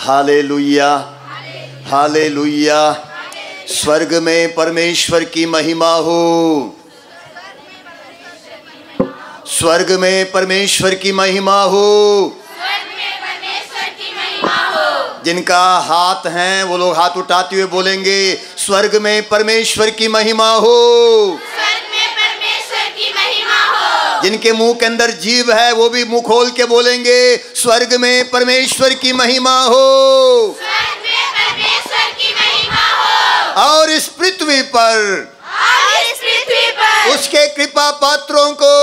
Hallelujah, hallelujah. स्वर्ग में परमेश्वर की महिमा हो, स्वर्ग में परमेश्वर की महिमा हो। जिनका हाथ है वो लोग हाथ उठाते हुए बोलेंगे, स्वर्ग में परमेश्वर की महिमा हो। स्वर्ग में परमेश्वर की महिमा हो। जिनके मुंह के अंदर जीभ है वो भी मुंह खोल के बोलेंगे, स्वर्ग में परमेश्वर की महिमा हो। स्वर्ग में परमेश्वर की महिमा हो। और इस पृथ्वी पर उसके कृपा पात्रों को,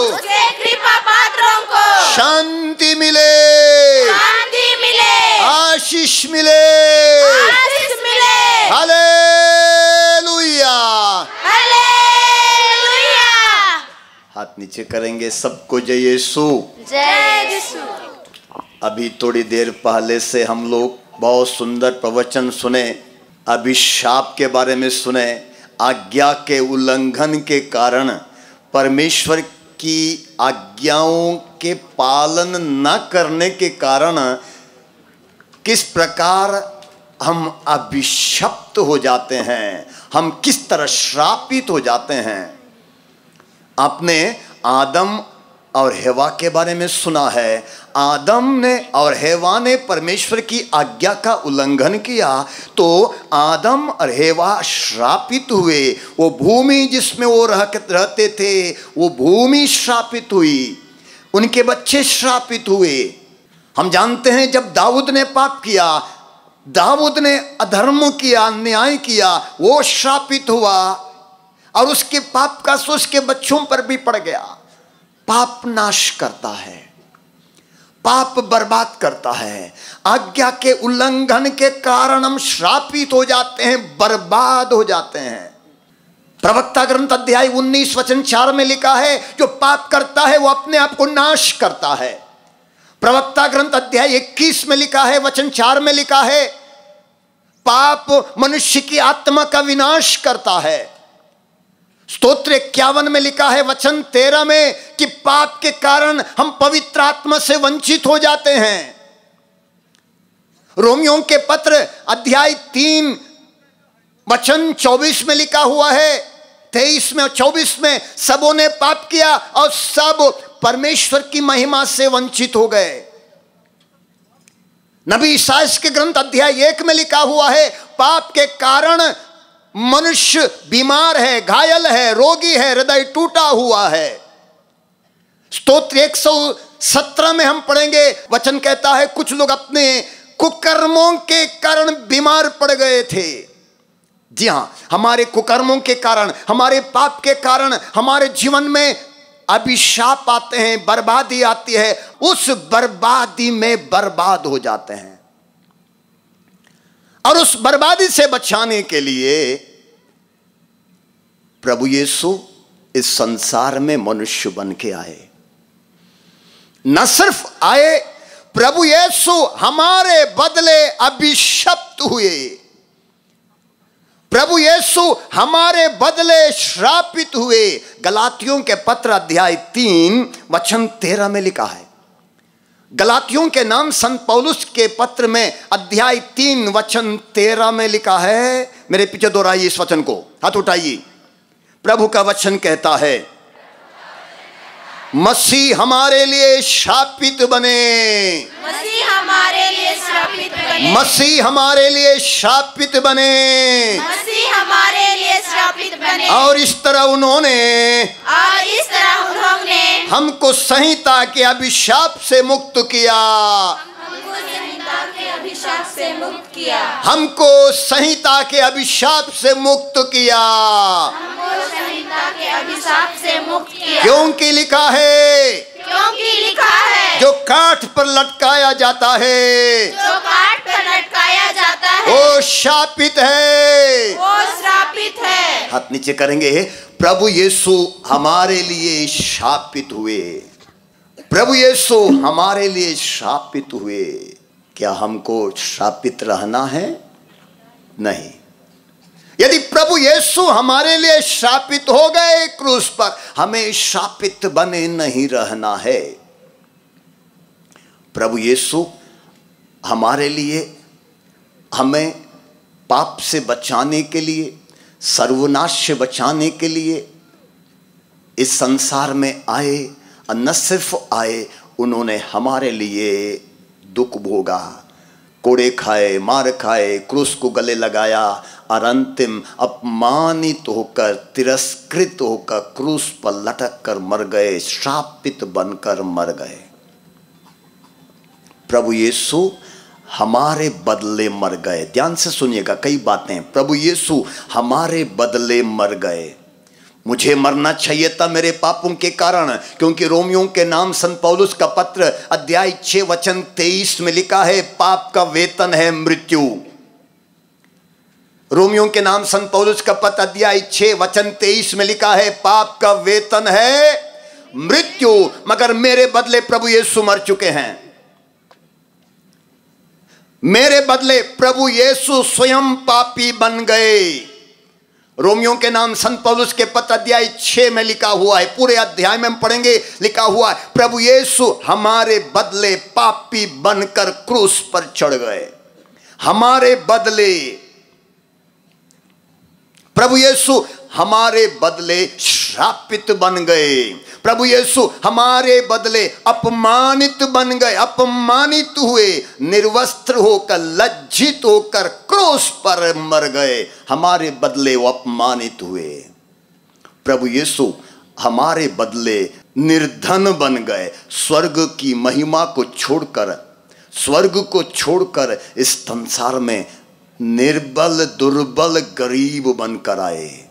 उसके कृपा पात्रों को शांति मिले, शांति मिले, आशीष मिले, आशीष मिले। Hallelujah, hallelujah. हाथ नीचे करेंगे सबको, जय यीशु, जय यीशु। अभी थोड़ी देर पहले से हम लोग बहुत सुंदर प्रवचन सुने, अभिशाप के बारे में सुने। आज्ञा के उल्लंघन के कारण, परमेश्वर की आज्ञाओं के पालन न करने के कारण किस प्रकार हम अभिशप्त हो जाते हैं, हम किस तरह श्रापित हो जाते हैं। आपने आदम और हेवा के बारे में सुना है। आदम ने और हेवा ने परमेश्वर की आज्ञा का उल्लंघन किया तो आदम और हेवा श्रापित हुए। वो भूमि जिसमें वो रहते थे वो भूमि श्रापित हुई, उनके बच्चे श्रापित हुए। हम जानते हैं जब दाऊद ने पाप किया, दाऊद ने अधर्म किया, अन्याय किया, वो श्रापित हुआ और उसके पाप का असर उसके बच्चों पर भी पड़ गया। पाप नाश करता है, पाप बर्बाद करता है। आज्ञा के उल्लंघन के कारण हम श्रापित हो जाते हैं, बर्बाद हो जाते हैं। प्रवक्ता ग्रंथ अध्याय 19 वचन 4 में लिखा है, जो पाप करता है वो अपने आप को नाश करता है। प्रवक्ता ग्रंथ अध्याय 21 में लिखा है, वचन 4 में लिखा है, पाप मनुष्य की आत्मा का विनाश करता है। स्तोत्र 51 में लिखा है, वचन 13 में, कि पाप के कारण हम पवित्र आत्मा से वंचित हो जाते हैं। रोमियों के पत्र अध्याय 3 वचन 24 में लिखा हुआ है, 23 में और 24 में, सबों ने पाप किया और सब परमेश्वर की महिमा से वंचित हो गए। नबी ईसाया के ग्रंथ अध्याय 1 में लिखा हुआ है, पाप के कारण मनुष्य बीमार है, घायल है, रोगी है, हृदय टूटा हुआ है। स्तोत्र 117 में हम पढ़ेंगे, वचन कहता है, कुछ लोग अपने कुकर्मों के कारण बीमार पड़ गए थे। जी हां, हमारे कुकर्मों के कारण, हमारे पाप के कारण हमारे जीवन में अभिशाप आते हैं, बर्बादी आती है। उस बर्बादी में बर्बाद हो जाते हैं और उस बर्बादी से बचाने के लिए प्रभु यीशु इस संसार में मनुष्य बन के आए। न सिर्फ आए, प्रभु यीशु हमारे बदले अभिशप्त हुए। प्रभु यीशु हमारे बदले श्रापित हुए। गलातियों के पत्र अध्याय 3 वचन 13 में लिखा है। गलातियों के नाम संत पौलुस के पत्र में अध्याय 3 वचन 13 में लिखा है। मेरे पीछे दोहराइए इस वचन को, हाथ उठाइए। प्रभु का वचन कहता है, मसीह हमारे लिए शापित बने, मसीह हमारे लिए श्रापित बने, मसीह हमारे लिए शापित बने, मसीह हमारे लिए श्रापित बने। और इस तरह उन्होंने हमको संहिता के अभिशाप से मुक्त किया, हमको संहिता के अभिशाप से मुक्त किया, हमको संहिता के अभिशाप से मुक्त किया, हमको संहिता के अभिशाप से मुक्त किया। क्योंकि लिखा है, क्योंकि लिखा है, जो काठ पर लटकाया जाता है, जो काठ पर लटकाया जाता है, वो शापित है, वो श्रापित है। हाथ नीचे करेंगे। प्रभु यीशु हमारे लिए शापित हुए, प्रभु यीशु हमारे लिए शापित हुए। क्या हमको शापित रहना है? नहीं। यदि प्रभु यीशु हमारे लिए शापित हो गए क्रूस पर, हमें शापित बने नहीं रहना है। प्रभु यीशु हमारे लिए, हमें पाप से बचाने के लिए, सर्वनाश से बचाने के लिए इस संसार में आए। और न सिर्फ आए, उन्होंने हमारे लिए दुख भोगा, कोड़े खाए, मार खाए, क्रूस को गले लगाया और अंतिम अपमानित होकर, तिरस्कृत होकर क्रूस पर लटक कर मर गए, श्रापित बनकर मर गए। प्रभु यीशु हमारे बदले मर गए। ध्यान से सुनिएगा कई बातें। प्रभु यीशु हमारे बदले मर गए। मुझे मरना चाहिए था मेरे पापों के कारण, क्योंकि रोमियों के नाम संत पौलुस का पत्र अध्याय 6 वचन 23 में लिखा है, पाप का वेतन है मृत्यु। रोमियों के नाम संत पौलुस का पत्र अध्याय 6 वचन 23 में लिखा है, पाप का वेतन है मृत्यु, मगर मेरे बदले प्रभु यीशु मर चुके हैं। मेरे बदले प्रभु यीशु स्वयं पापी बन गए। रोमियों के नाम संत पौलुस के पत्र अध्याय 6 में लिखा हुआ है, पूरे अध्याय में हम पढ़ेंगे, लिखा हुआ है, प्रभु यीशु हमारे बदले पापी बनकर क्रूस पर चढ़ गए। हमारे बदले प्रभु यीशु हमारे बदले श्रापित बन गए। प्रभु यीशु हमारे बदले अपमानित बन गए, अपमानित हुए, निर्वस्त्र होकर, लज्जित होकर क्रूस पर मर गए। हमारे बदले वो अपमानित हुए। प्रभु यीशु हमारे बदले निर्धन बन गए। स्वर्ग की महिमा को छोड़कर, स्वर्ग को छोड़कर इस संसार में निर्बल, दुर्बल, गरीब बनकर आए।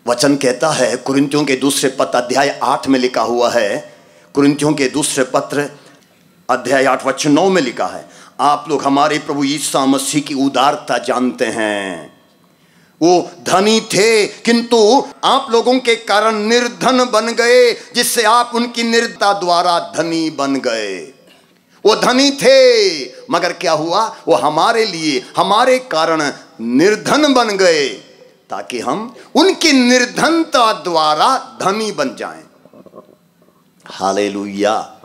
वचन कहता है, कुरिन्थियों के दूसरे पत्र अध्याय 8 में लिखा हुआ है, कुरिन्थियों के दूसरे पत्र अध्याय 8 वचन 9 में लिखा है, आप लोग हमारे प्रभु यीशु मसीह की उदारता जानते हैं। वो धनी थे, किंतु आप लोगों के कारण निर्धन बन गए, जिससे आप उनकी निर्धनता द्वारा धनी बन गए। वो धनी थे, मगर क्या हुआ, वो हमारे लिए, हमारे कारण निर्धन बन गए, ताकि हम उनकी निर्धनता द्वारा धनी बन जाएं। Hallelujah,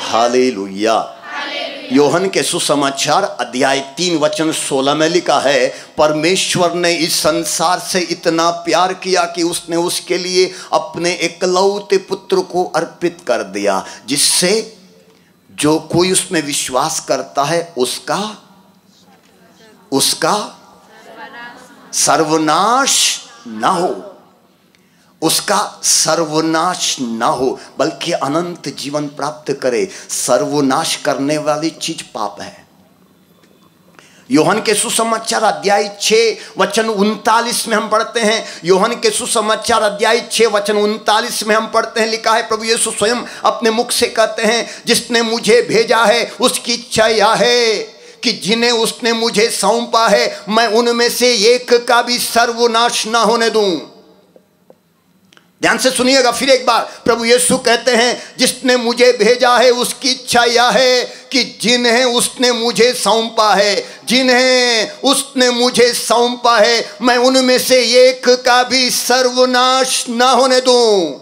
hallelujah. योहन के सुसमाचार अध्याय 3 वचन 16 में लिखा है, परमेश्वर ने इस संसार से इतना प्यार किया कि उसने उसके लिए अपने एकलौते पुत्र को अर्पित कर दिया, जिससे जो कोई उसमें विश्वास करता है उसका सर्वनाश ना हो, उसका सर्वनाश ना हो, बल्कि अनंत जीवन प्राप्त करे। सर्वनाश करने वाली चीज पाप है। योहन के सुसमाचार अध्याय 6 वचन 39 में हम पढ़ते हैं, योहन के सुसमाचार अध्याय 6 वचन 39 में हम पढ़ते हैं, लिखा है, प्रभु यीशु स्वयं अपने मुख से कहते हैं, जिसने मुझे भेजा है उसकी इच्छा यह है कि जिन्हें उसने मुझे सौंपा है मैं उनमें से एक का भी सर्वनाश ना होने दूं। ध्यान से सुनिएगा फिर एक बार, प्रभु यीशु कहते हैं, जिसने मुझे भेजा है उसकी इच्छा यह है कि जिन्हें उसने मुझे सौंपा है, जिन्हें उसने मुझे सौंपा है मैं उनमें से एक का भी सर्वनाश ना होने दूं।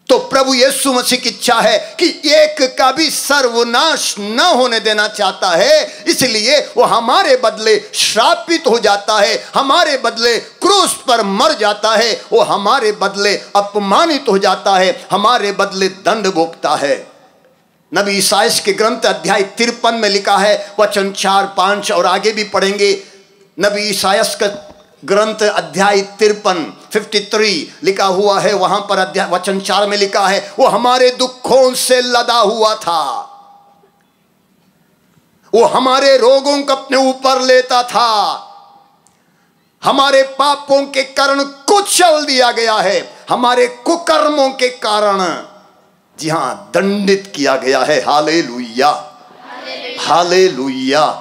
तो प्रभु यीशु मसीह की इच्छा है कि एक का भी सर्वनाश न होने देना चाहता है, इसलिए वो हमारे बदले श्रापित हो जाता है, हमारे बदले क्रूस पर मर जाता है, वो हमारे बदले अपमानित हो जाता है, हमारे बदले दंड भोगता है। नबी ईसायाह के ग्रंथ अध्याय 53 में लिखा है, वचन 4, 5 और आगे भी पढ़ेंगे। नबी ईसायाह का ग्रंथ अध्याय 53 लिखा हुआ है, वहां पर अध्याय वचन 4 में लिखा है, वो हमारे दुखों से लदा हुआ था, वो हमारे रोगों को अपने ऊपर लेता था, हमारे पापों के कारण कुचल दिया गया है, हमारे कुकर्मों के कारण, जी हां, दंडित किया गया है। Hallelujah, hallelujah.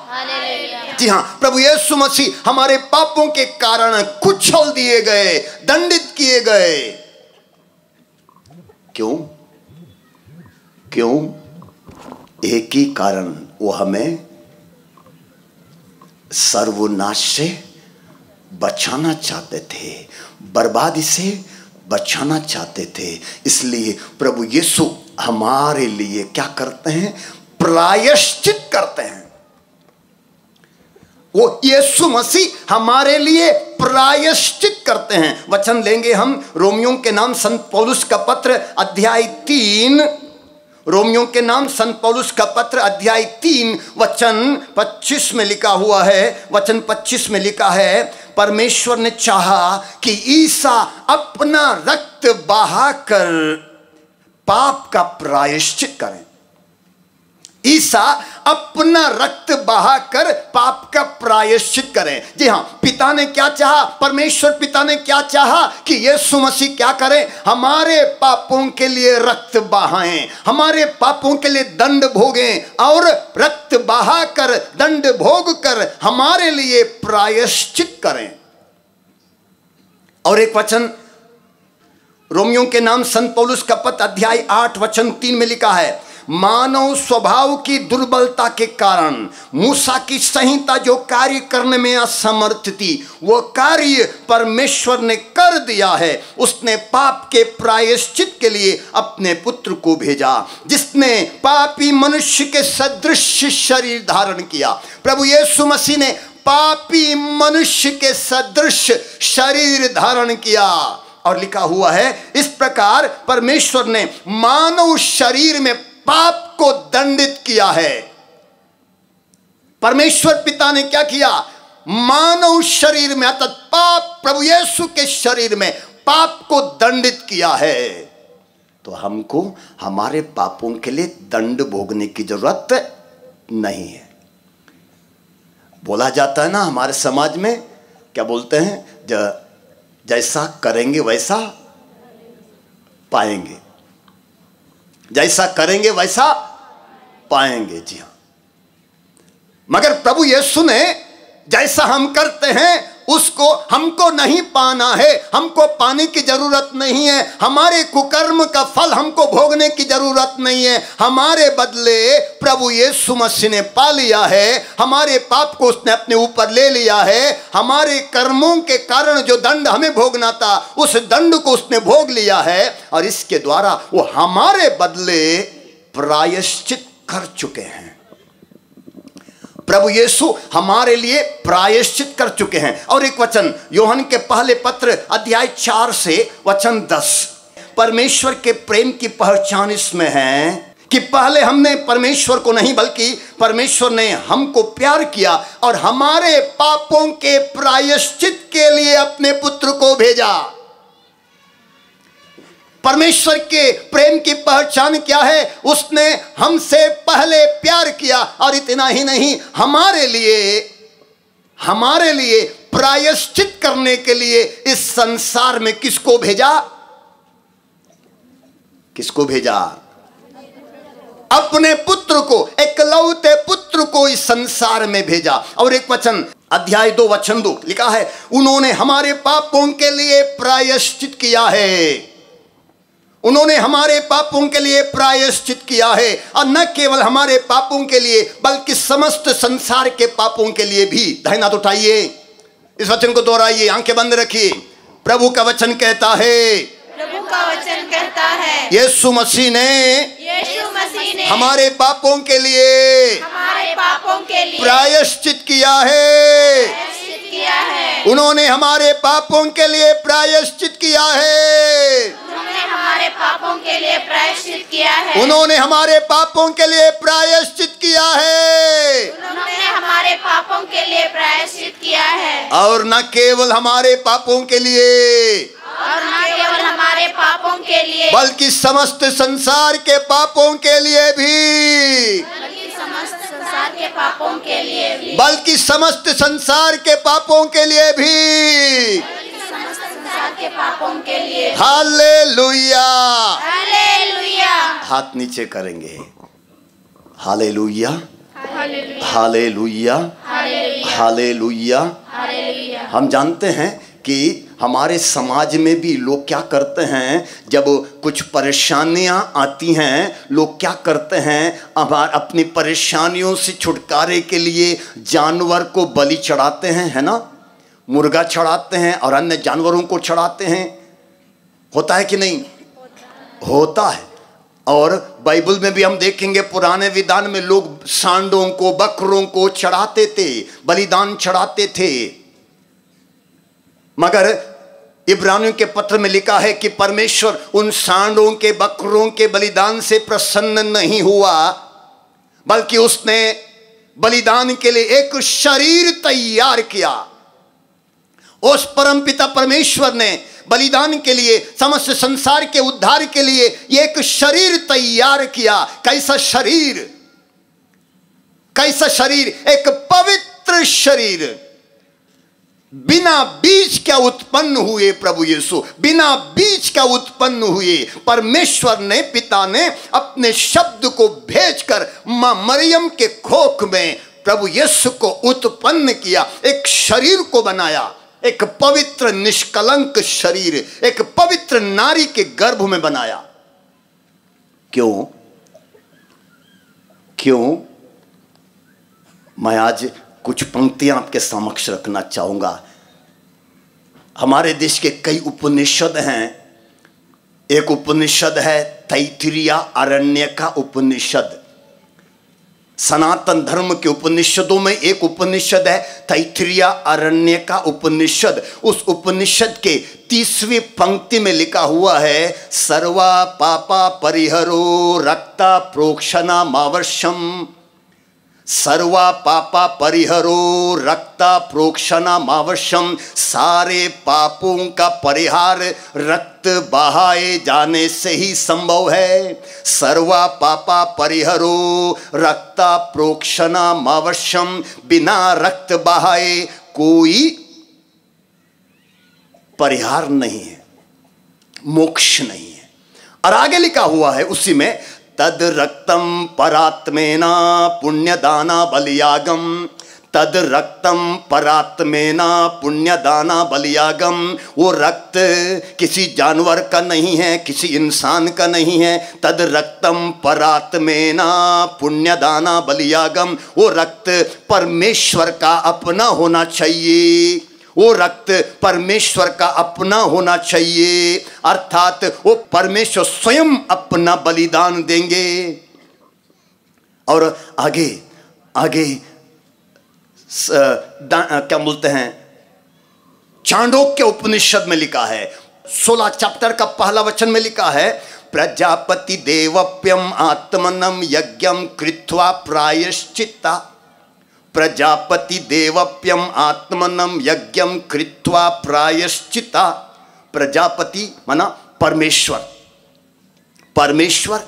जी हां, प्रभु यीशु मसीह हमारे पापों के कारण कुचल दिए गए, दंडित किए गए। क्यों? एक ही कारण, वो हमें सर्वनाश से बचाना चाहते थे, बर्बादी से बचाना चाहते थे। इसलिए प्रभु यीशु हमारे लिए क्या करते हैं? प्रायश्चित करते हैं। वो यीशु मसीह हमारे लिए प्रायश्चित करते हैं। वचन लेंगे हम रोमियों के नाम संत पौलुस का पत्र अध्याय 3, रोमियों के नाम संत पौलुस का पत्र अध्याय 3 वचन 25 में लिखा हुआ है। वचन 25 में लिखा है, परमेश्वर ने चाहा कि ईसा अपना रक्त बहाकर पाप का प्रायश्चित करें। ईसा अपना रक्त बहाकर पाप का प्रायश्चित करें। जी हाँ, पिता ने क्या चाहा, परमेश्वर पिता ने क्या चाहा कि यीशु मसीह क्या करें, हमारे पापों के लिए रक्त बहाएं, हमारे पापों के लिए दंड भोगें और रक्त बहाकर दंड भोग कर हमारे लिए प्रायश्चित करें। और एक वचन रोमियों के नाम संत पौलुस का पत्र अध्याय 8 वचन 3 में लिखा है, मानव स्वभाव की दुर्बलता के कारण मूसा की संहिता जो कार्य करने में असमर्थ थी, वो कार्य परमेश्वर ने कर दिया है। उसने पाप के प्रायश्चित के लिए अपने पुत्र को भेजा, जिसने पापी मनुष्य के सदृश शरीर धारण किया। प्रभु यीशु मसीह ने पापी मनुष्य के सदृश शरीर धारण किया। और लिखा हुआ है, इस प्रकार परमेश्वर ने मानव शरीर में पाप को दंडित किया है। परमेश्वर पिता ने क्या किया, मानव शरीर में अर्थात पाप प्रभु यीशु के शरीर में पाप को दंडित किया है। तो हमको हमारे पापों के लिए दंड भोगने की जरूरत नहीं है। बोला जाता है ना हमारे समाज में, क्या बोलते हैं, जैसा करेंगे वैसा पाएंगे, जैसा करेंगे वैसा पाएंगे। जी हाँ, मगर प्रभु यीशु ने जैसा हम करते हैं उसको हमको नहीं पाना है, हमको पाने की जरूरत नहीं है। हमारे कुकर्म का फल हमको भोगने की जरूरत नहीं है। हमारे बदले प्रभु यीशु मसीह ने पा लिया है, हमारे पाप को उसने अपने ऊपर ले लिया है। हमारे कर्मों के कारण जो दंड हमें भोगना था, उस दंड को उसने भोग लिया है और इसके द्वारा वो हमारे बदले प्रायश्चित कर चुके हैं। प्रभु यीशु हमारे लिए प्रायश्चित कर चुके हैं। और एक वचन यूहन्ना के पहले पत्र अध्याय 4 से वचन 10, परमेश्वर के प्रेम की पहचान इसमें है कि पहले हमने परमेश्वर को नहीं बल्कि परमेश्वर ने हमको प्यार किया और हमारे पापों के प्रायश्चित के लिए अपने पुत्र को भेजा। परमेश्वर के प्रेम की पहचान क्या है, उसने हमसे पहले प्यार किया और इतना ही नहीं, हमारे लिए प्रायश्चित करने के लिए इस संसार में किसको भेजा, किसको भेजा, अपने पुत्र को, एकलौते पुत्र को इस संसार में भेजा। और एक वचन अध्याय 2 वचन 2 लिखा है, उन्होंने हमारे पापों के लिए प्रायश्चित किया है, उन्होंने हमारे पापों के लिए प्रायश्चित किया है। और न केवल हमारे पापों के लिए बल्कि समस्त संसार के पापों के लिए भी। दाहिना हाथ उठाइए, इस वचन को दोहराइए, आंखें बंद रखिए। प्रभु का वचन कहता है, प्रभु का वचन कहता है, यीशु मसीह ने हमारे पापों के लिए प्रायश्चित किया है। उन्होंने हमारे पापों के लिए प्रायश्चित किया है। उन्होंने हमारे पापों के लिए प्रायश्चित किया है। उन्होंने हमारे पापों के लिए प्रायश्चित किया है। उन्होंने हमारे पापों के लिए प्रायश्चित किया है। और न केवल हमारे पापों के लिए, और न केवल हमारे पापों के लिए बल्कि समस्त संसार के पापों के लिए भी, बल्कि समस्त संसार के पापों के लिए भी, बल्कि समस्त संसार के पापों के लिए भी, समस्त संसार के पापों के लिए। Hallelujah, hallelujah. हाथ नीचे करेंगे, hallelujah, hallelujah, hallelujah, hallelujah. Hallelujah. हम जानते हैं कि हमारे समाज में भी लोग क्या करते हैं, जब कुछ परेशानियां आती हैं, लोग क्या करते हैं, अपनी परेशानियों से छुटकारे के लिए जानवर को बलि चढ़ाते हैं, है ना, मुर्गा चढ़ाते हैं और अन्य जानवरों को चढ़ाते हैं। होता है कि नहीं? होता है। और बाइबल में भी हम देखेंगे पुराने विधान में लोग सांडों को बकरों को चढ़ाते थे, बलिदान चढ़ाते थे। मगर इब्रानियों के पत्र में लिखा है कि परमेश्वर उन सांडों के बकरों के बलिदान से प्रसन्न नहीं हुआ, बल्कि उसने बलिदान के लिए एक शरीर तैयार किया। उस परमपिता परमेश्वर ने बलिदान के लिए, समस्त संसार के उद्धार के लिए एक शरीर तैयार किया। कैसा शरीर? कैसा शरीर? एक पवित्र शरीर। बिना बीज क्या उत्पन्न हुए प्रभु यीशु, बिना बीज क्या उत्पन्न हुए। परमेश्वर ने, पिता ने अपने शब्द को भेजकर मां मरियम के कोख में प्रभु यीशु को उत्पन्न किया, एक शरीर को बनाया, एक पवित्र निष्कलंक शरीर, एक पवित्र नारी के गर्भ में बनाया। क्यों? क्यों? मैं आज कुछ पंक्तियां आपके समक्ष रखना चाहूंगा। हमारे देश के कई उपनिषद हैं। एक उपनिषद है तैत्तिरीय अरण्य का उपनिषद। सनातन धर्म के उपनिषदों में एक उपनिषद है तैत्तिरीय अरण्य का उपनिषद। उस उपनिषद के 30वीं पंक्ति में लिखा हुआ है, सर्वा पापा परिहरो रक्ता प्रोक्षणा मावर्षम। सर्वा पापा परिहरो रक्ता प्रोक्षणा मावशम। सारे पापों का परिहार रक्त बहाए जाने से ही संभव है। सर्वा पापा परिहरो रक्ता प्रोक्षणा मावशम। बिना रक्त बहाए कोई परिहार नहीं है, मोक्ष नहीं है। और आगे लिखा हुआ है उसी में, तद रक्तम परात्मेना पुण्यदाना बलियागम। तद रक्तम परात्मेना पुण्यदाना बलियागम। वो रक्त किसी जानवर का नहीं है, किसी इंसान का नहीं है। तद रक्तम परात्मेना पुण्यदाना बलियागम। वो रक्त परमेश्वर का अपना होना चाहिए। वो रक्त परमेश्वर का अपना होना चाहिए, अर्थात वो परमेश्वर स्वयं अपना बलिदान देंगे। और आगे आगे क्या बोलते हैं, चांडोक्य उपनिषद में लिखा है, 16 चैप्टर का पहला वचन में लिखा है, प्रजापति देवप्यम आत्मनम यज्ञम कृत्वा प्रायश्चित्ता। प्रजापति देवप्यम आत्मनम यज्ञम कृत्वा प्रायश्चिता। प्रजापति माना परमेश्वर। परमेश्वर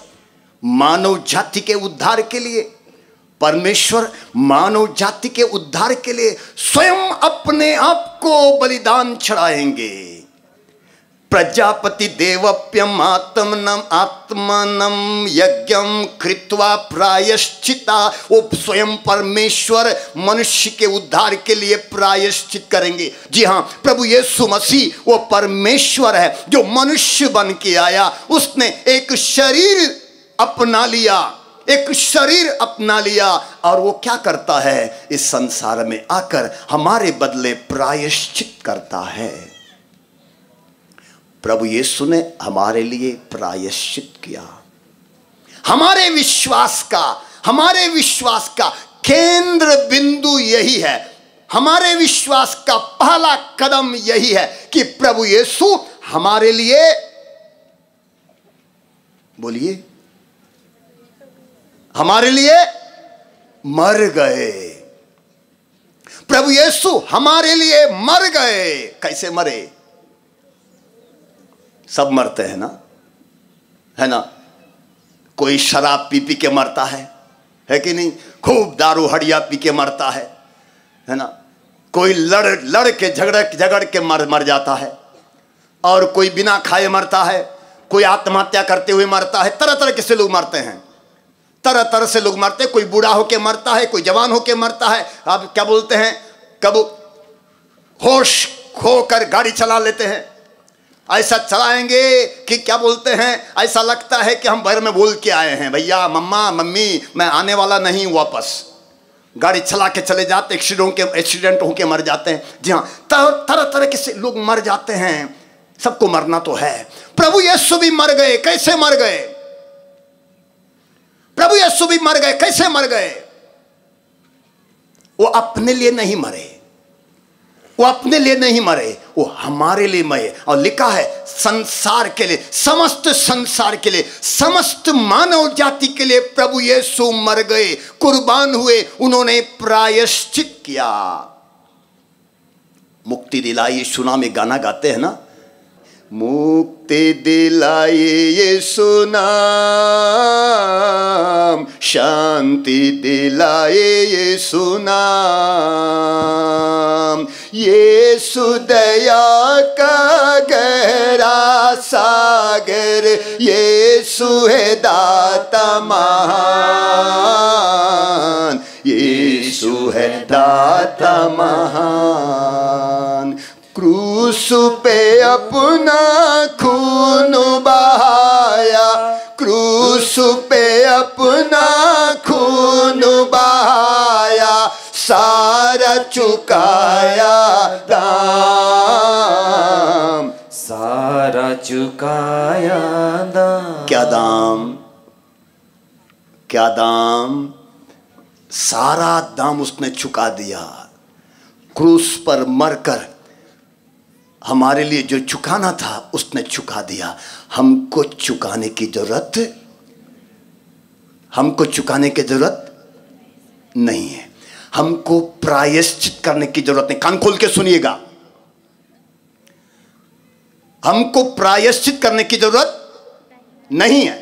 मानव जाति के उद्धार के लिए, परमेश्वर मानव जाति के उद्धार के लिए स्वयं अपने आप को बलिदान चढ़ाएंगे। प्रजापति देवप्यम आत्मनम यज्ञम कृत्वा प्रायश्चिता। वो स्वयं परमेश्वर मनुष्य के उद्धार के लिए प्रायश्चित करेंगे। जी हाँ, प्रभु यीशु मसीह वो परमेश्वर है जो मनुष्य बन के आया। उसने एक शरीर अपना लिया, एक शरीर अपना लिया, और वो क्या करता है, इस संसार में आकर हमारे बदले प्रायश्चित करता है। प्रभु यीशु ने हमारे लिए प्रायश्चित किया। हमारे विश्वास का केंद्र बिंदु यही है। हमारे विश्वास का पहला कदम यही है कि प्रभु यीशु हमारे लिए, बोलिए, हमारे लिए मर गए। प्रभु यीशु हमारे लिए मर गए। कैसे मरे? सब मरते हैं ना, है ना। कोई शराब पी पी के मरता है कि नहीं? खूब दारू हड़िया पी के मरता है ना। कोई लड़ के झगड़ के मर जाता है, और कोई बिना खाए मरता है, कोई आत्महत्या करते हुए मरता है। तरह तरह के से लोग मरते हैं, तरह तरह से लोग मरते हैं। कोई बूढ़ा होके मरता है, कोई जवान होके मरता है। आप क्या बोलते हैं, कब होश खोकर गाड़ी चला लेते हैं, ऐसा चलाएंगे कि क्या बोलते हैं, ऐसा लगता है कि हम भर में बोल के आए हैं, भैया मम्मा मम्मी मैं आने वाला नहीं वापस। गाड़ी चला के चले जाते, एक्सीडेंट होके मर जाते हैं। जी हाँ, तरह तरह के लोग मर जाते हैं। सबको मरना तो है। प्रभु यीशु भी मर गए। कैसे मर गए? प्रभु यीशु भी मर गए। कैसे मर गए? वो अपने लिए नहीं मरे, वो अपने लिए नहीं मरे, वो हमारे लिए मरे। और लिखा है संसार के लिए, समस्त संसार के लिए, समस्त मानव जाति के लिए प्रभु यीशु मर गए, कुर्बान हुए। उन्होंने प्रायश्चित किया, मुक्ति दिलाई। सुना में गाना गाते हैं ना, मुक्ति दिलाए यीशु नाम, शांति दिलाए यीशु नाम, यीशु दया का गहरा सागर, यीशु है दाता महान, यीशु है दाता महान। क्रूस पे अपना खून बहाया, क्रूस पे अपना खून बहाया, सारा चुकाया दाम, सारा चुकाया दाम। क्या दाम? क्या दाम? सारा दाम उसने चुका दिया। क्रूस पर मरकर हमारे लिए जो चुकाना था उसने चुका दिया। हमको चुकाने की जरूरत, हमको चुकाने की जरूरत नहीं है। हमको प्रायश्चित करने की जरूरत नहीं। कान खोल के सुनिएगा, हमको प्रायश्चित करने की जरूरत नहीं है।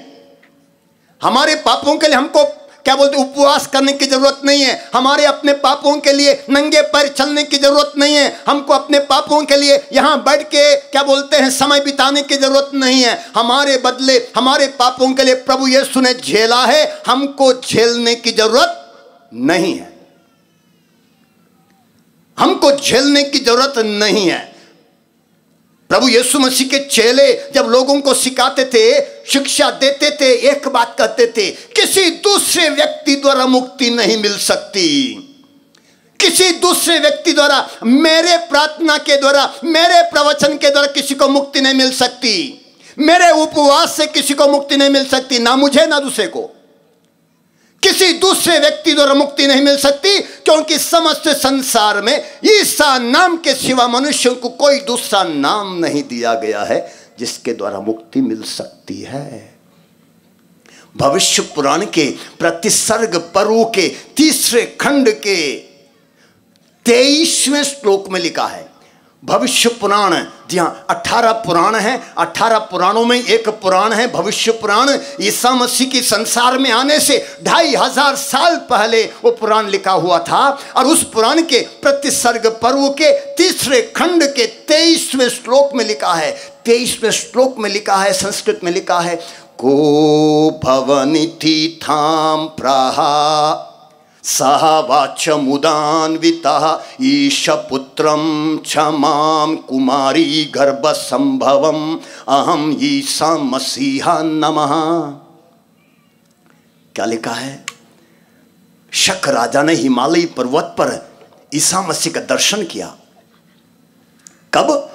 हमारे पापों के लिए हमको क्या बोलते उपवास करने की जरूरत नहीं है। हमारे अपने पापों के लिए नंगे पैर चलने की जरूरत नहीं है। हमको अपने पापों के लिए यहां बैठ के क्या बोलते हैं समय बिताने की जरूरत नहीं है। हमारे बदले हमारे पापों के लिए प्रभु यीशु ने झेला है, हमको झेलने की जरूरत नहीं है। हमको झेलने की जरूरत नहीं है। प्रभु यीशु मसीह के चेले जब लोगों को सिखाते थे, शिक्षा देते थे, एक बात कहते थे, किसी दूसरे व्यक्ति द्वारा मुक्ति नहीं मिल सकती। किसी दूसरे व्यक्ति द्वारा, मेरे प्रार्थना के द्वारा, मेरे प्रवचन के द्वारा किसी को मुक्ति नहीं मिल सकती। मेरे उपवास से किसी को मुक्ति नहीं मिल सकती, ना मुझे ना दूसरे को। किसी दूसरे व्यक्ति द्वारा मुक्ति नहीं मिल सकती, क्योंकि समस्त संसार में ईसा नाम के सिवा मनुष्यों को कोई दूसरा नाम नहीं दिया गया है जिसके द्वारा मुक्ति मिल सकती है। भविष्य पुराण के प्रतिसर्ग पर्व के 3 खंड के 23वें श्लोक में लिखा है। भविष्य पुराण, जी हाँ, 18 पुराण हैं। 18 पुराणों में एक पुराण है भविष्य पुराण। ईसा मसीह की संसार में आने से 2500 साल पहले वो पुराण लिखा हुआ था। और उस पुराण के प्रतिसर्ग पर्व के 3 खंड के 23वें श्लोक में लिखा है। 23वें श्लोक में लिखा है, संस्कृत में लिखा है, को भवनिति थाम प्राहा सह वाचमुदान्वितः ईशपुत्रं क्षमां कुमारी गर्भ संभवम अहम ईसा मसीहा नमः। क्या लिखा है? शक राजा ने हिमालय पर्वत पर ईसा मसीह का दर्शन किया। कब?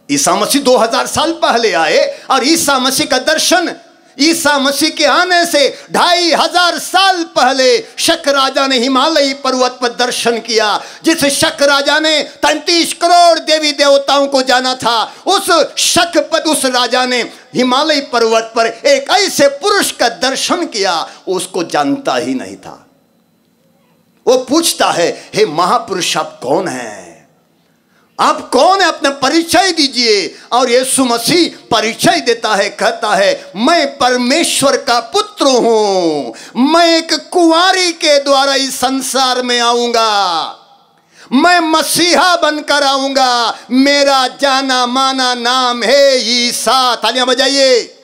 ईसा मसीह 2000 साल पहले आए और ईसा मसीह का दर्शन ईसा मसीह के आने से 2500 साल पहले शक राजा ने हिमालय पर्वत पर दर्शन किया। जिस शक राजा ने 33 करोड़ देवी देवताओं को जाना था, उस शक पर उस राजा ने हिमालय पर्वत पर एक ऐसे पुरुष का दर्शन किया, उसको जानता ही नहीं था। वो पूछता है, हे महापुरुष आप कौन हैं? आप कौन है? अपना परिचय दीजिए। और यीशु मसीह परिचय देता है, कहता है, मैं परमेश्वर का पुत्र हूं। मैं एक कुंवारी के द्वारा इस संसार में आऊंगा। मैं मसीहा बनकर आऊंगा। मेरा जाना माना नाम है ईसा। तालियां बजाइए।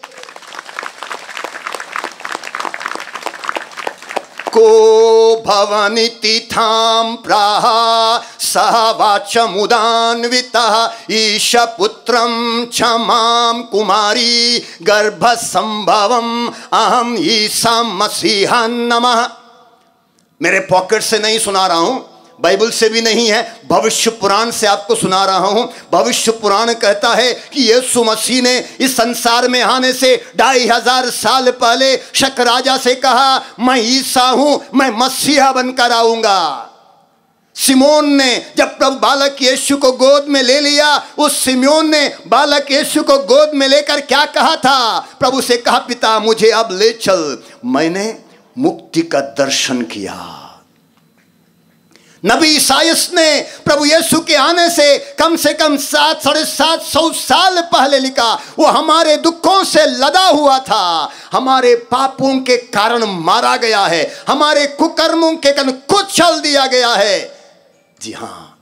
को भवनिति थाम प्राहा सह वाचमुदान्वितः ईशपुत्रं क्षमां कुमारी गर्भ संभवम अहम ईसा मसीहा नमः। मेरे पॉकेट से नहीं सुना रहा हूं, बाइबल से भी नहीं है, भविष्य पुराण से आपको सुना रहा हूं। भविष्य पुराण कहता है कि यीशु मसीह ने इस संसार में आने से 2500 साल पहले शक राजा से कहा, मैं ईसा हूं, मैं मसीहा बनकर आऊंगा। सिमोन ने जब प्रभु बालक यीशु को गोद में ले लिया, उस सिमोन ने बालक यीशु को गोद में लेकर क्या कहा था? प्रभु से कहा, पिता मुझे अब ले चल, मैंने मुक्ति का दर्शन किया। नबी ईसायास ने प्रभु यीशु के आने से कम 700-750 साल पहले लिखा, वो हमारे दुखों से लदा हुआ था, हमारे पापों के कारण मारा गया है, हमारे कुकर्मों के कारण कुचल दिया गया है। जी हाँ,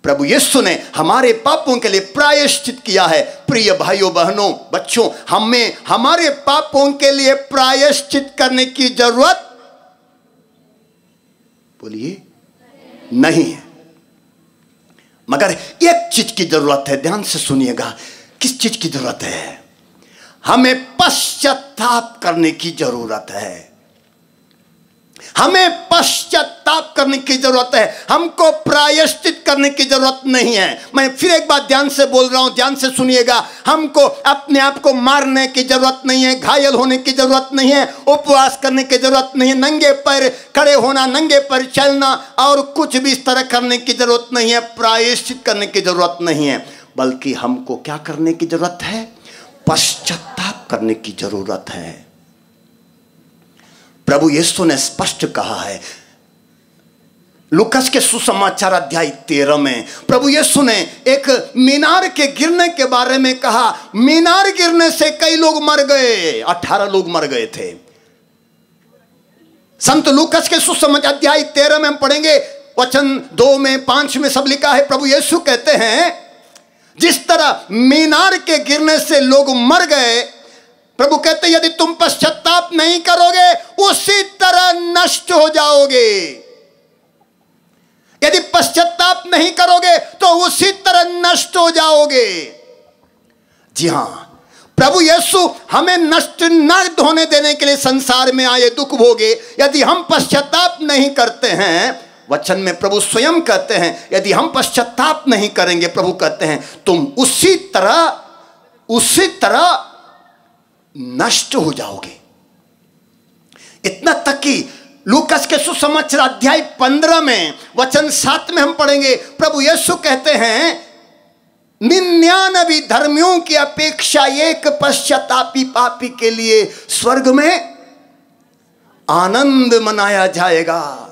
प्रभु यीशु ने हमारे पापों के लिए प्रायश्चित किया है। प्रिय भाइयों बहनों बच्चों, हमें हमारे पापों के लिए प्रायश्चित करने की जरूरत, बोलिए, नहीं है। मगर एक चीज की जरूरत है, ध्यान से सुनिएगा। किस चीज की जरूरत है? हमें पश्चाताप करने की जरूरत है। हमें पश्चाताप करने की जरूरत है, हमको प्रायश्चित करने की जरूरत नहीं है। मैं फिर एक बात ध्यान से बोल रहा हूं, ध्यान से सुनिएगा। हमको अपने आप को मारने की जरूरत नहीं है, घायल होने की जरूरत नहीं है, उपवास करने की जरूरत नहीं है, नंगे पैर खड़े होना, नंगे पैर चलना और कुछ भी इस तरह करने की जरूरत नहीं है, प्रायश्चित करने की जरूरत नहीं है। बल्कि हमको क्या करने की जरूरत है? पश्चाताप करने की जरूरत है। प्रभु यीशु ने स्पष्ट कहा है, लूकास के सुसमाचार अध्याय 13 में प्रभु यीशु ने एक मीनार के गिरने के बारे में कहा। मीनार गिरने से कई लोग मर गए, 18 लोग मर गए थे। संत लूकास के सुसमाचार अध्याय 13 में हम पढ़ेंगे, वचन 2 में 5 में सब लिखा है। प्रभु यीशु कहते हैं, जिस तरह मीनार के गिरने से लोग मर गए, प्रभु कहते हैं यदि तुम पश्चाताप नहीं करोगे उसी तरह नष्ट हो जाओगे। यदि पश्चाताप नहीं करोगे तो उसी तरह नष्ट हो जाओगे। जी हां, प्रभु यीशु हमें नष्ट न होने देने के लिए संसार में आए, दुख भोगे। यदि हम पश्चाताप नहीं करते हैं, वचन में प्रभु स्वयं कहते हैं, यदि हम पश्चाताप नहीं करेंगे, प्रभु कहते हैं तुम उसी तरह नष्ट हो जाओगे। इतना तक कि लूकास के सुसमाचार अध्याय 15 में वचन 7 में हम पढ़ेंगे, प्रभु यीशु कहते हैं 99 धर्मियों की अपेक्षा एक पश्चातापी पापी के लिए स्वर्ग में आनंद मनाया जाएगा।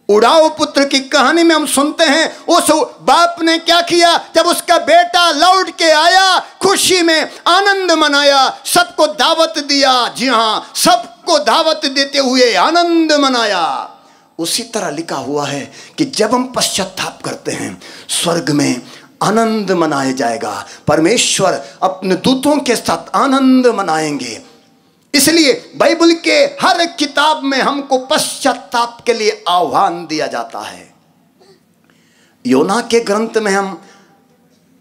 उड़ाऊ पुत्र की कहानी में हम सुनते हैं, उस बाप ने क्या किया? जब उसका बेटा लौट के आया, खुशी में आनंद मनाया, सबको दावत दिया। जी हां, सबको दावत देते हुए आनंद मनाया। उसी तरह लिखा हुआ है कि जब हम पश्चाताप करते हैं, स्वर्ग में आनंद मनाया जाएगा। परमेश्वर अपने दूतों के साथ आनंद मनाएंगे। इसलिए बाइबल के हर किताब में हमको पश्चाताप के लिए आह्वान दिया जाता है। योना के ग्रंथ में हम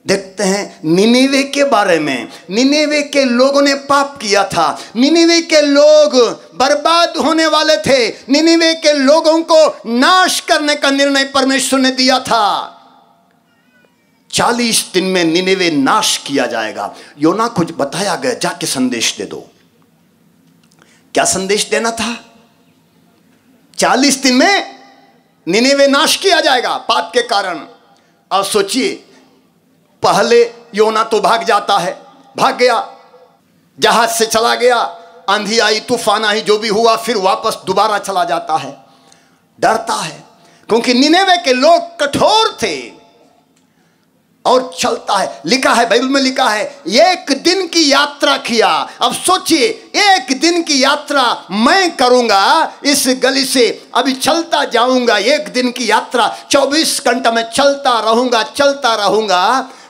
देखते हैं निनेवे के बारे में। निनेवे के लोगों ने पाप किया था, निनेवे के लोग बर्बाद होने वाले थे, निनेवे के लोगों को नाश करने का निर्णय परमेश्वर ने दिया था। 40 दिन में निनेवे नाश किया जाएगा। योना को बताया गया, जाके संदेश दे दो। क्या संदेश देना था? 40 दिन में निनेवे नाश किया जाएगा पाप के कारण। अब सोचिए, पहले योना तो भाग जाता है, भाग गया, जहाज से चला गया, आंधी आई, तूफान आई, जो भी हुआ, फिर वापस दोबारा चला जाता है, डरता है, क्योंकि निनेवे के लोग कठोर थे। और चलता है, लिखा है बाइबल में, लिखा है 1 दिन की यात्रा किया। अब सोचिए, 1 दिन की यात्रा मैं करूंगा इस गली से, अभी चलता जाऊंगा, 1 दिन की यात्रा, 24 घंटा में चलता रहूंगा।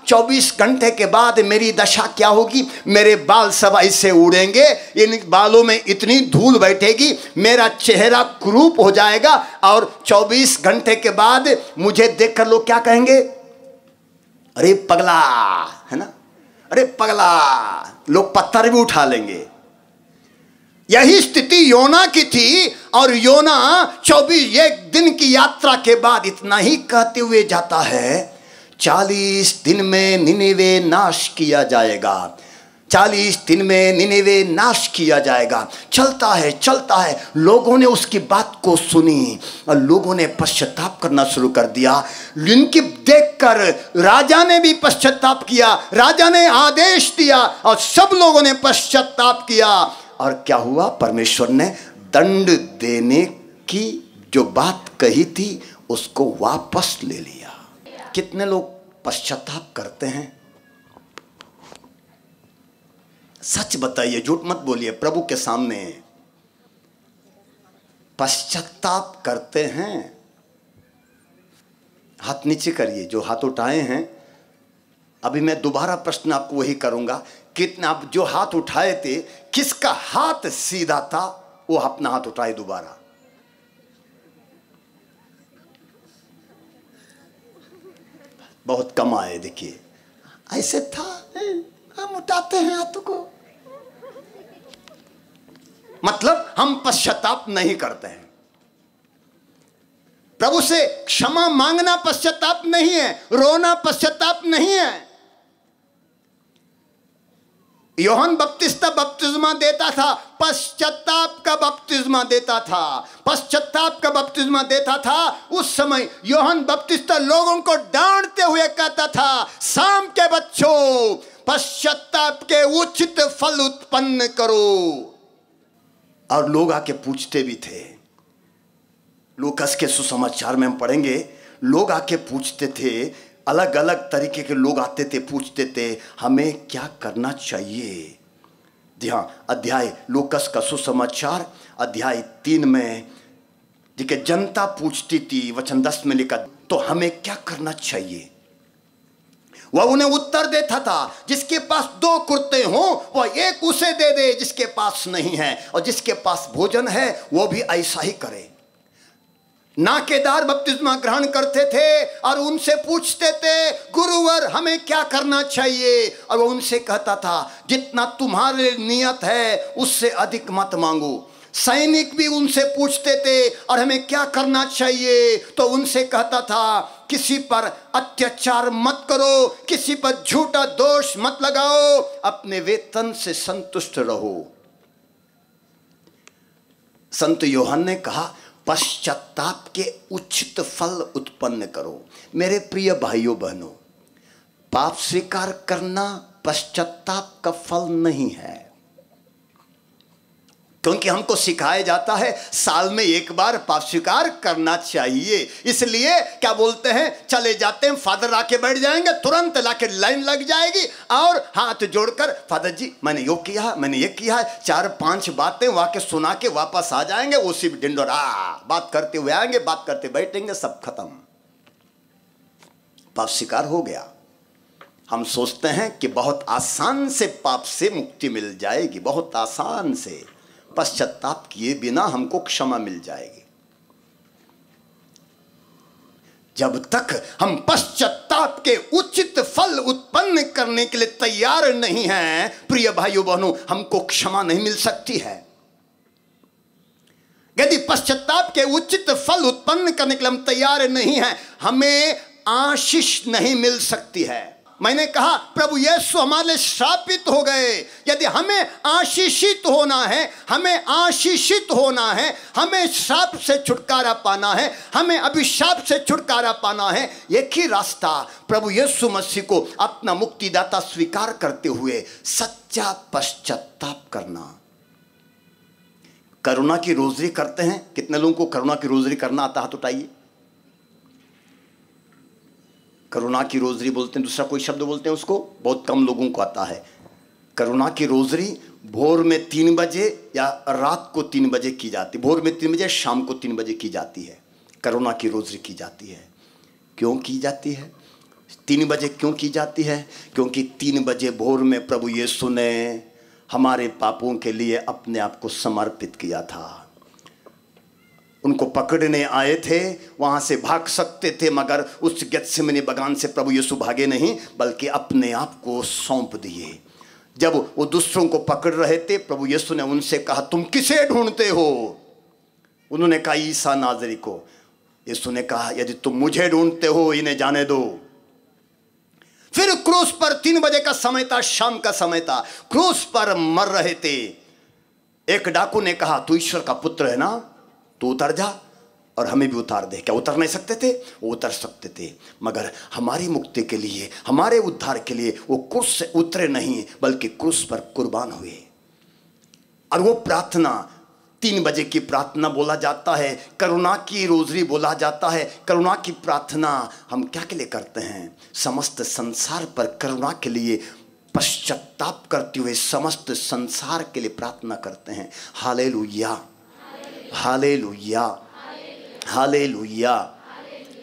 24 घंटे के बाद मेरी दशा क्या होगी? मेरे बाल सब ऐसे उड़ेंगे, इन बालों में इतनी धूल बैठेगी, मेरा चेहरा क्रूप हो जाएगा, और 24 घंटे के बाद मुझे देखकर लोग क्या कहेंगे? अरे पगला, है ना, अरे पगला, लोग पत्थर भी उठा लेंगे। यही स्थिति योना की थी और योना 24 दिन की यात्रा के बाद इतना ही कहते हुए जाता है, 40 दिन में निनिवे नाश किया जाएगा, 40 दिन में निनिवे नाश किया जाएगा। चलता है, लोगों ने उसकी बात को सुनी और लोगों ने पश्चाताप करना शुरू कर दिया। इनकी देखकर राजा ने भी पश्चाताप किया, राजा ने आदेश दिया और सब लोगों ने पश्चाताप किया। और क्या हुआ? परमेश्वर ने दंड देने की जो बात कही थी उसको वापस ले लिया। कितने लोग पश्चाताप करते हैं? सच बताइए, झूठ मत बोलिए प्रभु के सामने। पश्चाताप करते हैं? हाथ नीचे करिए जो हाथ उठाए हैं। अभी मैं दोबारा प्रश्न आपको वही करूंगा, कितना आप जो हाथ उठाए थे किसका हाथ सीधा था? वो अपना हाथ उठाए दोबारा। बहुत कम आए। देखिए ऐसे था, हम उठाते हैं हाथों को, मतलब हम पश्चाताप नहीं करते हैं। प्रभु से क्षमा मांगना पश्चाताप नहीं है, रोना पश्चाताप नहीं है। यूहन्ना बपतिस्मा बपतिस्मा देता था, पश्चाताप का बपतिस्मा देता था, पश्चाताप का बपतिस्मा देता था। उस समय यूहन्ना बपतिस्मा लोगों को डांटते हुए कहता था, शाम के बच्चों पश्चाताप के उचित फल उत्पन्न करो। और लोग आके पूछते भी थे। लूकास के सुसमाचार में हम पढ़ेंगे, लोग आके पूछते थे, अलग अलग तरीके के लोग आते थे, पूछते थे हमें क्या करना चाहिए। जी हाँ, अध्याय लूकास का सुसमाचार अध्याय 3 में देखिए, जनता पूछती थी, वचन 10 में लिखा, तो हमें क्या करना चाहिए? वह उन्हें उत्तर देता था, जिसके पास 2 कुर्ते हों वह एक उसे दे दे जिसके पास नहीं है, और जिसके पास भोजन है वो भी ऐसा ही करे। नाकेदार बपतिस्मा ग्रहण करते थे और उनसे पूछते थे, गुरुवर हमें क्या करना चाहिए? और वो उनसे कहता था, जितना तुम्हारे नियत है उससे अधिक मत मांगो। सैनिक भी उनसे पूछते थे और हमें क्या करना चाहिए? तो उनसे कहता था, किसी पर अत्याचार मत करो, किसी पर झूठा दोष मत लगाओ, अपने वेतन से संतुष्ट रहो। संत यूहन्ना ने कहा, पश्चाताप के उचित फल उत्पन्न करो। मेरे प्रिय भाइयों बहनों, पाप स्वीकार करना पश्चाताप का फल नहीं है, क्योंकि हमको सिखाया जाता है साल में एक बार पाप स्वीकार करना चाहिए। इसलिए क्या बोलते हैं, चले जाते हैं, फादर आके बैठ जाएंगे, तुरंत लाके लाइन लग जाएगी और हाथ जोड़कर, फादर जी मैंने यो किया, मैंने ये किया, 4-5 बातें वहां के सुना के वापस आ जाएंगे। उसी ढिंडोरा बात करते हुए आएंगे, बात करते बैठेंगे, सब खत्म, पाप स्वीकार हो गया। हम सोचते हैं कि बहुत आसान से पाप से मुक्ति मिल जाएगी, बहुत आसान से, पश्चाताप किए बिना हमको क्षमा मिल जाएगी। जब तक हम पश्चाताप के उचित फल उत्पन्न करने के लिए तैयार नहीं हैं, प्रिय भाइयों बहनों, हमको क्षमा नहीं मिल सकती है। यदि पश्चाताप के उचित फल उत्पन्न करने के लिए हम तैयार नहीं हैं, हमें आशीष नहीं मिल सकती है। मैंने कहा प्रभु यीशु हमारे लिए श्रापित हो गए। यदि हमें आशीषित होना है, हमें आशीषित होना है, हमें श्राप से छुटकारा पाना है, हमें अभिशाप से छुटकारा पाना है, एक ही रास्ता, प्रभु यीशु मसीह को अपना मुक्तिदाता स्वीकार करते हुए सच्चा पश्चाताप करना। करुणा की रोजरी करते हैं? कितने लोगों को करुणा की रोजरी करना आता? हाथ उठाइए। करुणा की रोजरी बोलते हैं, दूसरा कोई शब्द बोलते हैं उसको, बहुत कम लोगों को आता है। करुणा की रोजरी भोर में 3 बजे या रात को 3 बजे की जाती, भोर में 3 बजे, शाम को 3 बजे की जाती है। करुणा की रोजरी की जाती है। क्यों की जाती है? 3 बजे क्यों की जाती है? क्योंकि 3 बजे भोर में प्रभु यीशु ने हमारे पापों के लिए अपने आप को समर्पित किया था। उनको पकड़ने आए थे, वहां से भाग सकते थे, मगर उस गेत्सेमनी बगान से प्रभु यीशु भागे नहीं, बल्कि अपने आप को सौंप दिए। जब वो दूसरों को पकड़ रहे थे, प्रभु यीशु ने उनसे कहा, तुम किसे ढूंढते हो? उन्होंने कहा, ईसा नाज़री को। यीशु ने कहा, यदि तुम मुझे ढूंढते हो, इन्हें जाने दो। फिर क्रूस पर 3 बजे का समय था, शाम का समय था, क्रूस पर मर रहे थे। एक डाकू ने कहा, तू ईश्वर का पुत्र है ना, तू उतर जा और हमें भी उतार दे। क्या उतर नहीं सकते थे? वो उतर सकते थे, मगर हमारी मुक्ति के लिए, हमारे उद्धार के लिए वो क्रूस से उतरे नहीं, बल्कि क्रूस पर कुर्बान हुए। और वो प्रार्थना 3 बजे की प्रार्थना बोला जाता है, करुणा की रोजरी बोला जाता है। करुणा की प्रार्थना हम क्या के लिए करते हैं? समस्त संसार पर करुणा के लिए पश्चाताप करते हुए समस्त संसार के लिए प्रार्थना करते हैं। Hallelujah, hallelujah, hallelujah.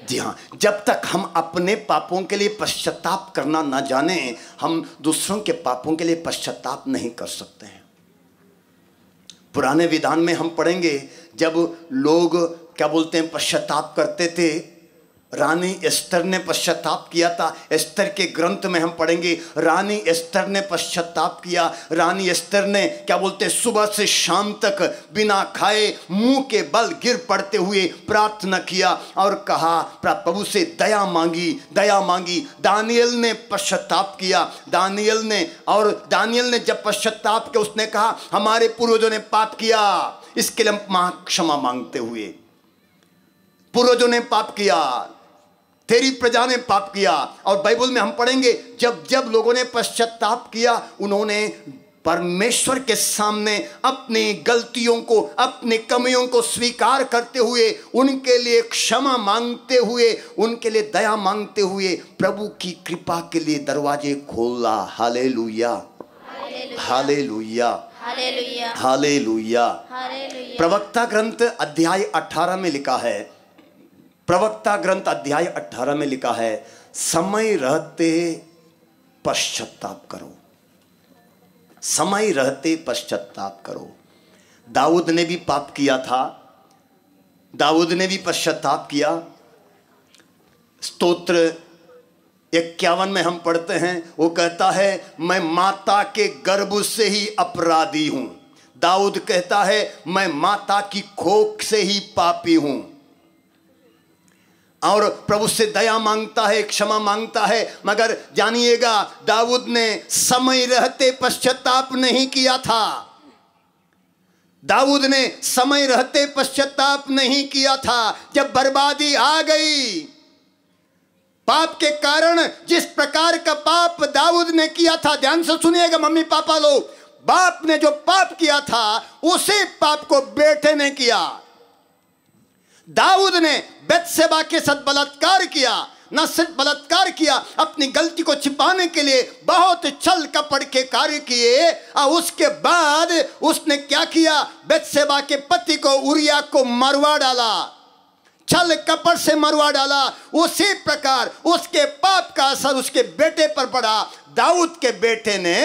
जी हाँ, जब तक हम अपने पापों के लिए पश्चाताप करना ना जाने, हम दूसरों के पापों के लिए पश्चाताप नहीं कर सकते हैं। पुराने विधान में हम पढ़ेंगे, जब लोग क्या बोलते हैं, पश्चाताप करते थे। रानी एस्तर ने पश्चाताप किया था। एस्तर के ग्रंथ में हम पढ़ेंगे, रानी एस्तर ने पश्चाताप किया। रानी एस्तर ने क्या बोलते हैं, सुबह से शाम तक बिना खाए मुंह के बल गिर पड़ते हुए प्रार्थना किया और कहा, प्रभु से दया मांगी, दया मांगी। दानियल ने पश्चाताप किया, दानियल ने जब पश्चाताप किया, उसने कहा, हमारे पूर्वजों ने पाप किया, इसके लिए हम क्षमा मांगते हुए। पूर्वजों ने पाप किया, तेरी प्रजा ने पाप किया। और बाइबल में हम पढ़ेंगे, जब जब लोगों ने पश्चाताप किया, उन्होंने परमेश्वर के सामने अपनी गलतियों को, अपनी कमियों को स्वीकार करते हुए, उनके लिए क्षमा मांगते हुए, उनके लिए दया मांगते हुए प्रभु की कृपा के लिए दरवाजे खोला। Hallelujah, hallelujah, hallelujah, hallelujah. Hallelujah. प्रवक्ता ग्रंथ अध्याय 18 में लिखा है, प्रवक्ता ग्रंथ अध्याय 18 में लिखा है, समय रहते पश्चाताप करो, समय रहते पश्चाताप करो। दाऊद ने भी पाप किया था, दाऊद ने भी पश्चाताप किया। स्तोत्र 51 में हम पढ़ते हैं, वो कहता है, मैं माता के गर्भ से ही अपराधी हूं। दाऊद कहता है, मैं माता की कोख से ही पापी हूं। और प्रभु से दया मांगता है, क्षमा मांगता है। मगर जानिएगा, दाऊद ने समय रहते पश्चाताप नहीं किया था। दाऊद ने समय रहते पश्चाताप नहीं किया था। जब बर्बादी आ गई, पाप के कारण, जिस प्रकार का पाप दाऊद ने किया था, ध्यान से सुनिएगा मम्मी पापा लोग, बाप ने जो पाप किया था, उसी पाप को बेटे ने किया। दाऊद ने बेत्शेबा के साथ बलात्कार किया। न सिर्फ बलात्कार किया, अपनी गलती को छिपाने के लिए बहुत छल कपट के कार्य किए। और उसके बाद उसने क्या किया, बेत्शेबा के पति को, उरिया को मरवा डाला, छल कपट से मरवा डाला। उसी प्रकार उसके पाप का असर उसके बेटे पर पड़ा। दाऊद के बेटे ने,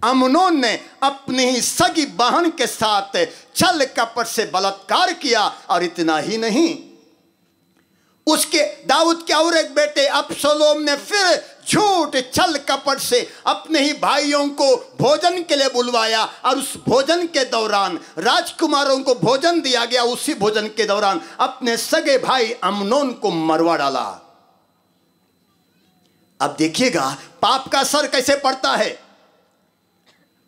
अमनोन ने, अपनी ही सगी बहन के साथ छल कपट से बलात्कार किया। और इतना ही नहीं, उसके दाऊद के और एक बेटे अबसलोम ने फिर झूठ छल कपट से अपने ही भाइयों को भोजन के लिए बुलवाया। और उस भोजन के दौरान राजकुमारों को भोजन दिया गया, उसी भोजन के दौरान अपने सगे भाई अमनोन को मरवा डाला। अब देखिएगा पाप का असर कैसे पड़ता है।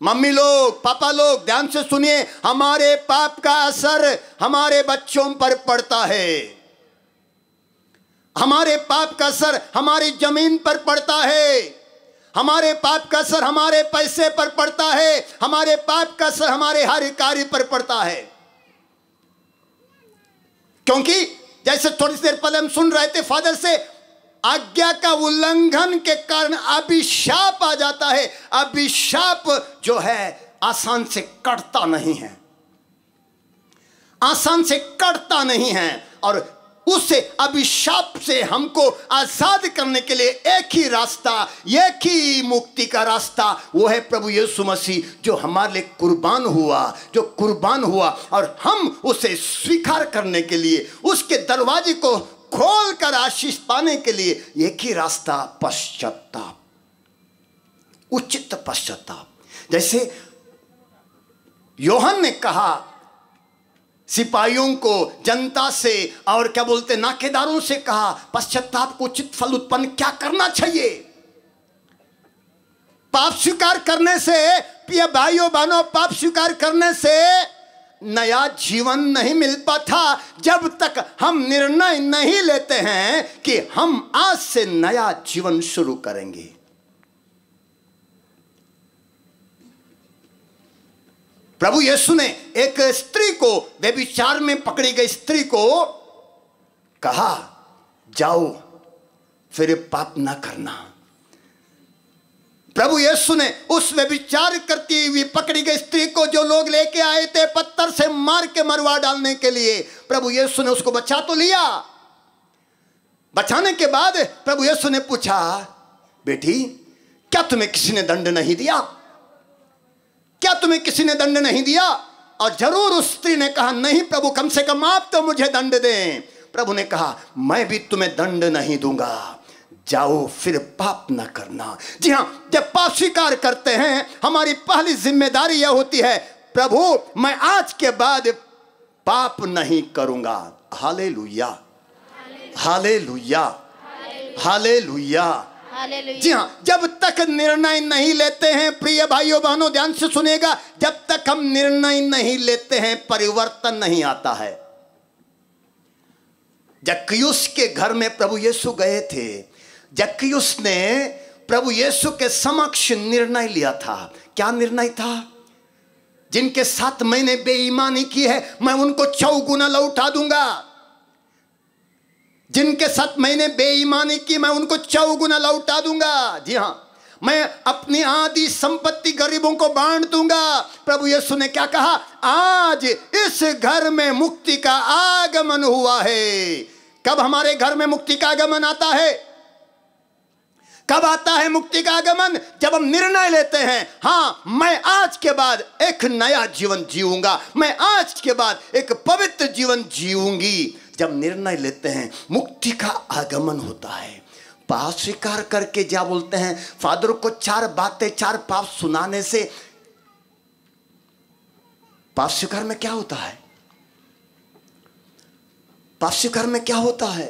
मम्मी लोग, पापा लोग, ध्यान से सुनिए, हमारे पाप का असर हमारे बच्चों पर पड़ता है। हमारे पाप का असर हमारी जमीन पर पड़ता है। हमारे पाप का असर हमारे पैसे पर पड़ता है। हमारे पाप का असर हमारे हर कार्य पर पड़ता है। क्योंकि जैसे थोड़ी देर पहले हम सुन रहे थे फादर से, आज्ञा का उल्लंघन के कारण अभिशाप आ जाता है। अभिशाप जो है आसान से कटता नहीं है, आसान से कटता नहीं है। और उससे, अभिशाप से हमको आजाद करने के लिए एक ही रास्ता, एक ही मुक्ति का रास्ता, वो है प्रभु यीशु मसीह, जो हमारे लिए कुर्बान हुआ, जो कुर्बान हुआ। और हम उसे स्वीकार करने के लिए, उसके दरवाजे को खोल कर आशीष पाने के लिए एक ही रास्ता, पश्चाताप। उचित पश्चाताप। जैसे यूहन्ना ने कहा सिपाहियों को, जनता से, और क्या बोलते नाकेदारों से कहा, पश्चाताप को उचित फल उत्पन्न क्या करना चाहिए। पाप स्वीकार करने से, प्रिय भाइयों बहनों, पाप स्वीकार करने से नया जीवन नहीं मिल पाता जब तक हम निर्णय नहीं लेते हैं कि हम आज से नया जीवन शुरू करेंगे। प्रभु यीशु ने एक स्त्री को, व्यभिचार में पकड़ी गई स्त्री को कहा, जाओ फिर पाप ना करना। प्रभु यीशु ने उस व्यभिचार करती हुई पकड़ी गई स्त्री को, जो लोग लेके आए थे पत्थर से मार के मरवा डालने के लिए, प्रभु यीशु ने उसको बचा तो लिया। बचाने के बाद प्रभु यीशु ने पूछा, बेटी क्या तुम्हें किसी ने दंड नहीं दिया? क्या तुम्हें किसी ने दंड नहीं दिया? और जरूर उस स्त्री ने कहा, नहीं प्रभु, कम से कम आप तो मुझे दंड दें। प्रभु ने कहा, मैं भी तुम्हें दंड नहीं दूंगा, जाओ फिर पाप ना करना। जी हां, जब पाप स्वीकार करते हैं हमारी पहली जिम्मेदारी यह होती है, प्रभु मैं आज के बाद पाप नहीं करूंगा। Hallelujah, hallelujah, hallelujah. जी हां, जब तक निर्णय नहीं लेते हैं, प्रिय भाइयों बहनों ध्यान से सुनेगा, जब तक हम निर्णय नहीं लेते हैं परिवर्तन नहीं आता है। जक्कयुस के घर में प्रभु यीशु गए थे। जक्कयुस ने प्रभु यीशु के समक्ष निर्णय लिया था। क्या निर्णय था? जिनके साथ मैंने बेईमानी की है मैं उनको 4 गुना लौटा दूंगा। जिनके साथ मैंने बेईमानी की मैं उनको 4 गुना लौटा दूंगा। जी हां, मैं अपनी आधी संपत्ति गरीबों को बांट दूंगा। प्रभु यीशु ने क्या कहा? आज इस घर में मुक्ति का आगमन हुआ है। कब हमारे घर में मुक्ति का आगमन आता है? कब आता है मुक्ति का आगमन? जब हम निर्णय लेते हैं, हाँ मैं आज के बाद एक नया जीवन जीऊंगा, मैं आज के बाद एक पवित्र जीवन जीऊंगी। जब निर्णय लेते हैं मुक्ति का आगमन होता है। पाप स्वीकार करके क्या बोलते हैं, फादर को 4 बातें 4 पाप सुनाने से पाप स्वीकार में क्या होता है? पाप स्वीकार में क्या होता है?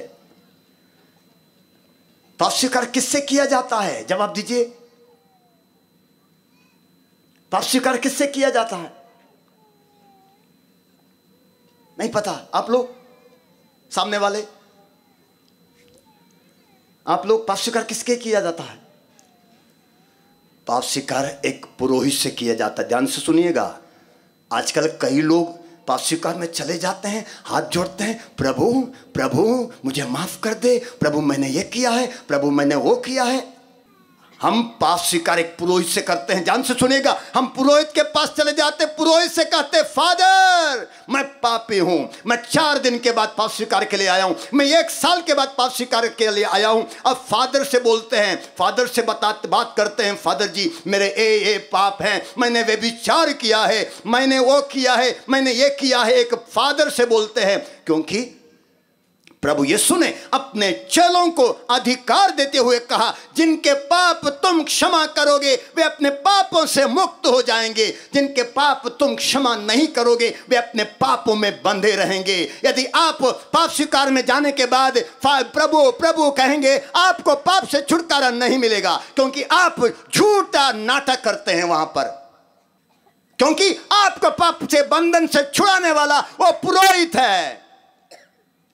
पाप स्वीकार किससे किया जाता है? जवाब दीजिए। पाप स्वीकार किससे किया जाता है? नहीं पता? आप लोग सामने वाले, आप लोग पाप स्वीकार किसके किया जाता है? पाप स्वीकार एक पुरोहित से किया जाता है। ध्यान से सुनिएगा। आजकल कई लोग पाप स्वीकार में चले जाते हैं, हाथ जोड़ते हैं, प्रभु प्रभु मुझे माफ कर दे, प्रभु मैंने ये किया है, प्रभु मैंने वो किया है। हम पाप स्वीकार एक पुरोहित से करते हैं। ध्यान से सुनिएगा। हम पुरोहित के पास चले जाते, पुरोहित से कहते, फादर मैं पापी हूं, मैं 4 दिन के बाद पाप स्वीकार के लिए आया हूं, मैं 1 साल के बाद पाप स्वीकार के लिए आया हूं। अब फादर से बोलते हैं, फादर से बात करते हैं, फादर जी मेरे ये पाप हैं, मैंने व्यभिचार किया है, मैंने वो किया है, मैंने ये किया है। एक फादर से बोलते हैं, क्योंकि प्रभु यीशु ने अपने चेलों को अधिकार देते हुए कहा, जिनके पाप तुम क्षमा करोगे वे अपने पापों से मुक्त हो जाएंगे, जिनके पाप तुम क्षमा नहीं करोगे वे अपने पापों में बंधे रहेंगे। यदि आप पाप स्वीकार में जाने के बाद प्रभु प्रभु कहेंगे, आपको पाप से छुटकारा नहीं मिलेगा, क्योंकि आप झूठा नाटक करते हैं वहां पर। क्योंकि आपको पाप से बंधन से छुड़ाने वाला वो पुरोहित है।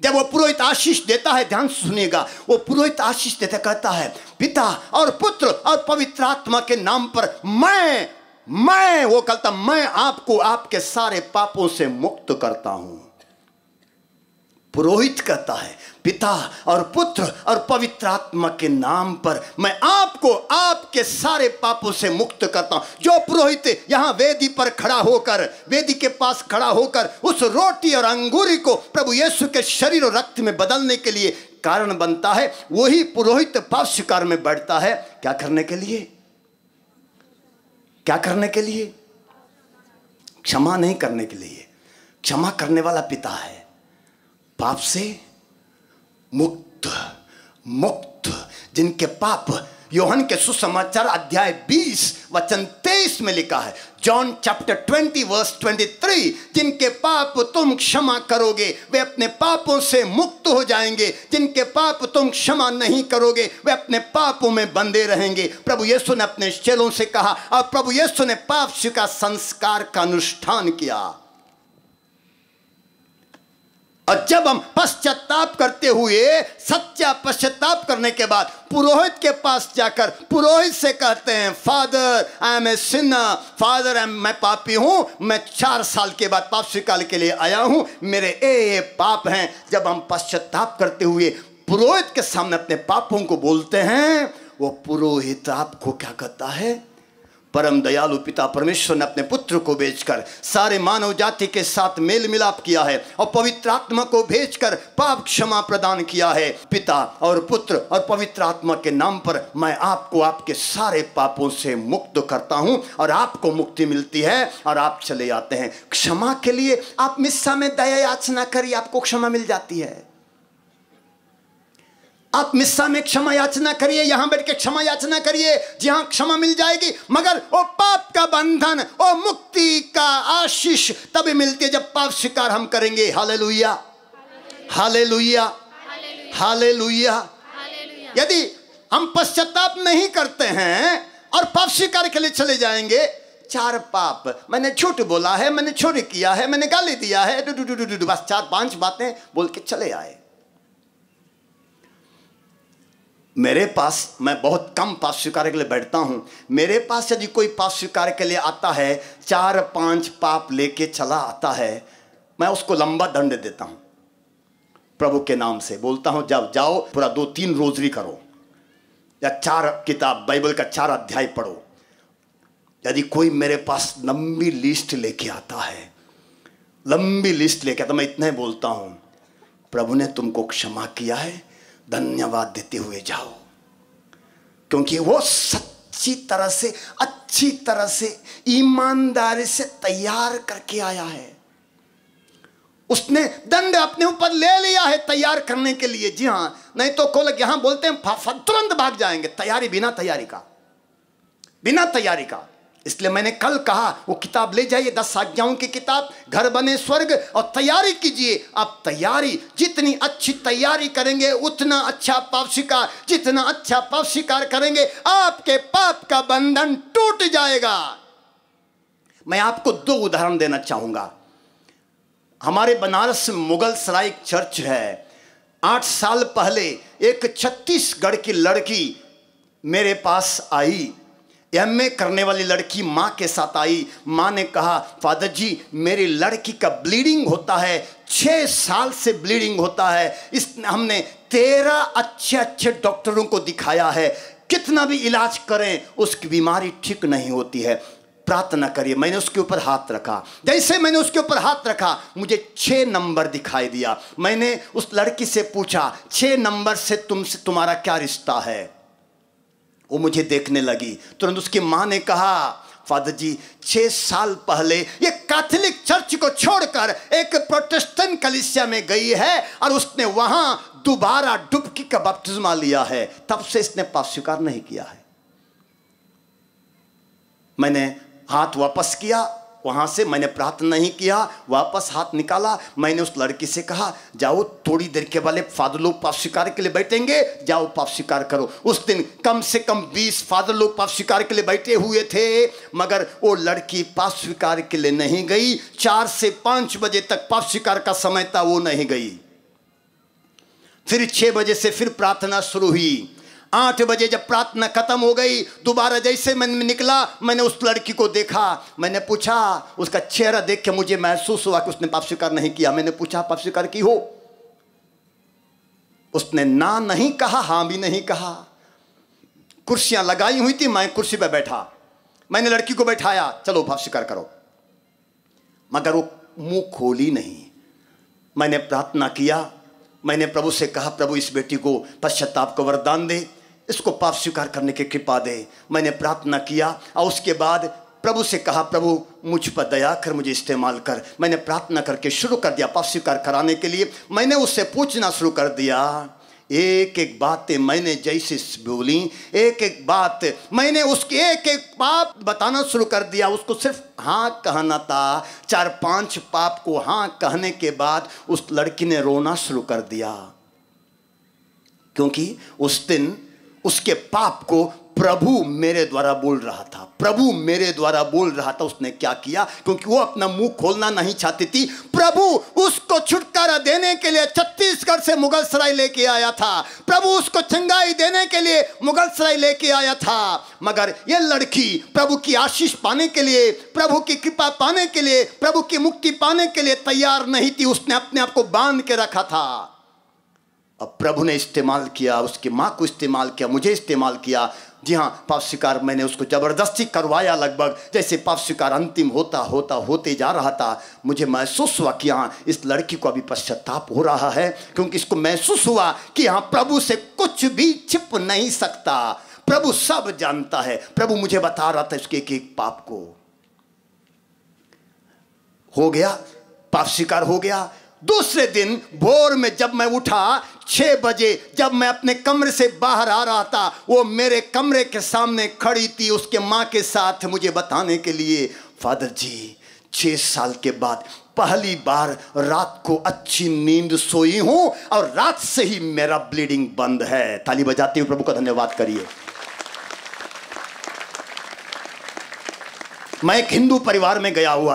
जब वो पुरोहित आशीष देता है, ध्यान से सुनिएगा, वो पुरोहित आशीष देता कहता है, पिता और पुत्र और पवित्र आत्मा के नाम पर मैं वो कहता, मैं आपको आपके सारे पापों से मुक्त करता हूं। पुरोहित कहता है, पिता और पुत्र और पवित्र आत्मा के नाम पर मैं आपको आपके सारे पापों से मुक्त करता हूं। जो पुरोहित यहां वेदी पर खड़ा होकर, वेदी के पास खड़ा होकर उस रोटी और अंगूरी को प्रभु यीशु के शरीर और रक्त में बदलने के लिए कारण बनता है, वही पुरोहित पाप स्वीकार में बैठता है। क्या करने के लिए? क्या करने के लिए? क्षमा नहीं करने के लिए। क्षमा करने वाला पिता है। पाप से मुक्त, जिनके पाप यूहन्ना के सुसमाचार अध्याय 20 वचन 23 में लिखा है, जॉन चैप्टर 20 वर्स 23, जिनके पाप तुम क्षमा करोगे वे अपने पापों से मुक्त हो जाएंगे, जिनके पाप तुम क्षमा नहीं करोगे वे अपने पापों में बंधे रहेंगे। प्रभु यीशु ने अपने चेलों से कहा और प्रभु यीशु ने पाप का संस्कार का अनुष्ठान किया। और जब हम पश्चाताप करते हुए, सच्चा पश्चाताप करने के बाद पुरोहित के पास जाकर पुरोहित से कहते हैं, father I am a sinner, father मैं पापी हूं, मैं 4 साल के बाद पाप स्वीकार के लिए आया हूं, मेरे ये पाप हैं। जब हम पश्चाताप करते हुए पुरोहित के सामने अपने पापों को बोलते हैं, वो पुरोहित आपको क्या कहता है? परम दयालु पिता परमेश्वर ने अपने पुत्र को भेजकर सारे मानव जाति के साथ मेल मिलाप किया है और पवित्र आत्मा को भेजकर पाप क्षमा प्रदान किया है। पिता और पुत्र और पवित्र आत्मा के नाम पर मैं आपको आपके सारे पापों से मुक्त करता हूं और आपको मुक्ति मिलती है और आप चले जाते हैं। क्षमा के लिए आप मिस्सा में दया याचना करिए, आपको क्षमा मिल जाती है। आप मिस्सा में क्षमा याचना करिए, यहां बैठ के क्षमा याचना करिए, जहां क्षमा मिल जाएगी। मगर वो पाप का बंधन, वो मुक्ति का आशीष तभी मिलती है जब पाप स्वीकार हम करेंगे। Hallelujah, hallelujah, hallelujah. यदि हम पश्चाताप नहीं करते हैं और पाप स्वीकार के लिए चले जाएंगे, 4 पाप, मैंने झूठ बोला है, मैंने चोरी किया है, मैंने गाली दिया है, बस 4-5 बातें बोल के चले आए। मेरे पास, मैं बहुत कम पाप स्वीकार के लिए बैठता हूं, मेरे पास यदि कोई पाप स्वीकार के लिए आता है, 4-5 पाप लेके चला आता है, मैं उसको लंबा दंड देता हूं। प्रभु के नाम से बोलता हूं, जब जाओ पूरा 2-3 रोजरी करो या 4 किताब बाइबल का 4 अध्याय पढ़ो। यदि कोई मेरे पास लंबी लिस्ट लेके आता है, लंबी लिस्ट लेके आता, मैं इतना ही बोलता हूं, प्रभु ने तुमको क्षमा किया है, धन्यवाद देते हुए जाओ, क्योंकि वो सच्ची तरह से, अच्छी तरह से, ईमानदारी से तैयार करके आया है। उसने दंड अपने ऊपर ले लिया है तैयार करने के लिए। जी हां, नहीं तो कोई लोग यहां बोलते हैं तुरंत भाग जाएंगे, तैयारी बिना तैयारी का, बिना तैयारी का। इसलिए मैंने कल कहा वो किताब ले जाइए, 10 आज्ञाओं की किताब, घर बने स्वर्ग, और तैयारी कीजिए। आप तैयारी, जितनी अच्छी तैयारी करेंगे उतना अच्छा पाप स्वीकार, जितना अच्छा पाप स्वीकार करेंगे आपके पाप का बंधन टूट जाएगा। मैं आपको 2 उदाहरण देना चाहूंगा। हमारे बनारस में मुगल सराय एक चर्च है। 8 साल पहले एक छत्तीसगढ़ की लड़की मेरे पास आई, एमए करने वाली लड़की माँ के साथ आई। माँ ने कहा, फादर जी मेरी लड़की का ब्लीडिंग होता है, 6 साल से ब्लीडिंग होता है, हमने 13 अच्छे डॉक्टरों को दिखाया है, कितना भी इलाज करें उसकी बीमारी ठीक नहीं होती है, प्रार्थना करिए। मैंने उसके ऊपर हाथ रखा, जैसे मैंने उसके ऊपर हाथ रखा मुझे 6 नंबर दिखाई दिया। मैंने उस लड़की से पूछा, 6 नंबर से तुम्हारा क्या रिश्ता है? वो मुझे देखने लगी। तुरंत उसकी माँ ने कहा, फादर जी 6 साल पहले ये कैथोलिक चर्च को छोड़कर एक प्रोटेस्टेंट कलीसिया में गई है और उसने वहां दोबारा डुबकी का बपतिस्मा लिया है, तब से इसने पाप स्वीकार नहीं किया है। मैंने हाथ वापस किया, वहां से मैंने प्रार्थना नहीं किया, वापस हाथ निकाला। मैंने उस लड़की से कहा, जाओ थोड़ी देर के वाले फादर लोग पाप स्वीकार के लिए बैठेंगे, जाओ पाप स्वीकार करो। उस दिन कम से कम 20 फादर लोग पाप स्वीकार के लिए बैठे हुए थे, मगर वो लड़की पाप स्वीकार के लिए नहीं गई। 4 से 5 बजे तक पाप स्वीकार का समय था, वो नहीं गई। फिर 6 बजे से फिर प्रार्थना शुरू हुई। 8 बजे जब प्रार्थना खत्म हो गई, दोबारा जैसे मैं निकला, मैंने उस लड़की को देखा। मैंने पूछा, उसका चेहरा देख के मुझे महसूस हुआ कि उसने पाप स्वीकार नहीं किया। मैंने पूछा, पाप स्वीकार की हो? उसने ना नहीं कहा, हाँ भी नहीं कहा। कुर्सियां लगाई हुई थी, मैं कुर्सी पर बैठा, मैंने लड़की को बैठाया, चलो पाप स्वीकार करो, मगर वो मुंह खोली नहीं। मैंने प्रार्थना किया, मैंने प्रभु से कहा, प्रभु इस बेटी को पश्चाताप का वरदान दे, इसको पाप स्वीकार करने की कृपा दे। मैंने प्रार्थना किया और उसके बाद प्रभु से कहा, प्रभु मुझ पर दया कर, मुझे इस्तेमाल कर। मैंने प्रार्थना करके शुरू कर दिया पाप स्वीकार कराने के लिए। मैंने उससे पूछना शुरू कर दिया, एक एक बातें मैंने जैसे बोली, एक एक बात मैंने उसके एक एक पाप बताना शुरू कर दिया। उसको सिर्फ हाँ कहना था। 4-5 पाप को हाँ कहने के बाद उस लड़की ने रोना शुरू कर दिया, क्योंकि उस दिन उसके पाप को प्रभु मेरे द्वारा बोल रहा था। प्रभु मेरे द्वारा बोल रहा था। उसने क्या किया? क्योंकि वो अपना मुंह खोलना नहीं चाहती थी। प्रभु उसको छुटकारा देने के लिए छत्तीसगढ़ से मुगलसराय लेके आया था। प्रभु उसको चंगाई देने के लिए मुगलसराय लेके आया था। मगर ये लड़की प्रभु की आशीष पाने के लिए, प्रभु की कृपा पाने के लिए, प्रभु की मुक्ति पाने के लिए तैयार नहीं थी। उसने अपने आप को बांध के रखा था। अब प्रभु ने इस्तेमाल किया, उसकी माँ को इस्तेमाल किया, मुझे इस्तेमाल किया। जी हाँ, पाप स्वीकार मैंने उसको ज़बरदस्ती करवाया। लगभग जैसे पाप स्वीकार अंतिम होते जा रहा था, मुझे महसूस हुआ कि हाँ, इस लड़की को अभी पश्चाताप हो रहा है, क्योंकि इसको महसूस हुआ कि हाँ, प्रभु से कुछ भी छिप नहीं सकता। प्रभु सब जानता है। प्रभु मुझे बता रहा था इसके एक एक पाप को। हो गया, पाप स्वीकार हो गया। दूसरे दिन भोर में जब मैं उठा 6 बजे, जब मैं अपने कमरे से बाहर आ रहा था, वो मेरे कमरे के सामने खड़ी थी उसके माँ के साथ, मुझे बताने के लिए, फादर जी 6 साल के बाद पहली बार रात को अच्छी नींद सोई हूं और रात से ही मेरा ब्लीडिंग बंद है। ताली बजाते हुए प्रभु का धन्यवाद करिए। मैं एक हिंदू परिवार में गया हुआ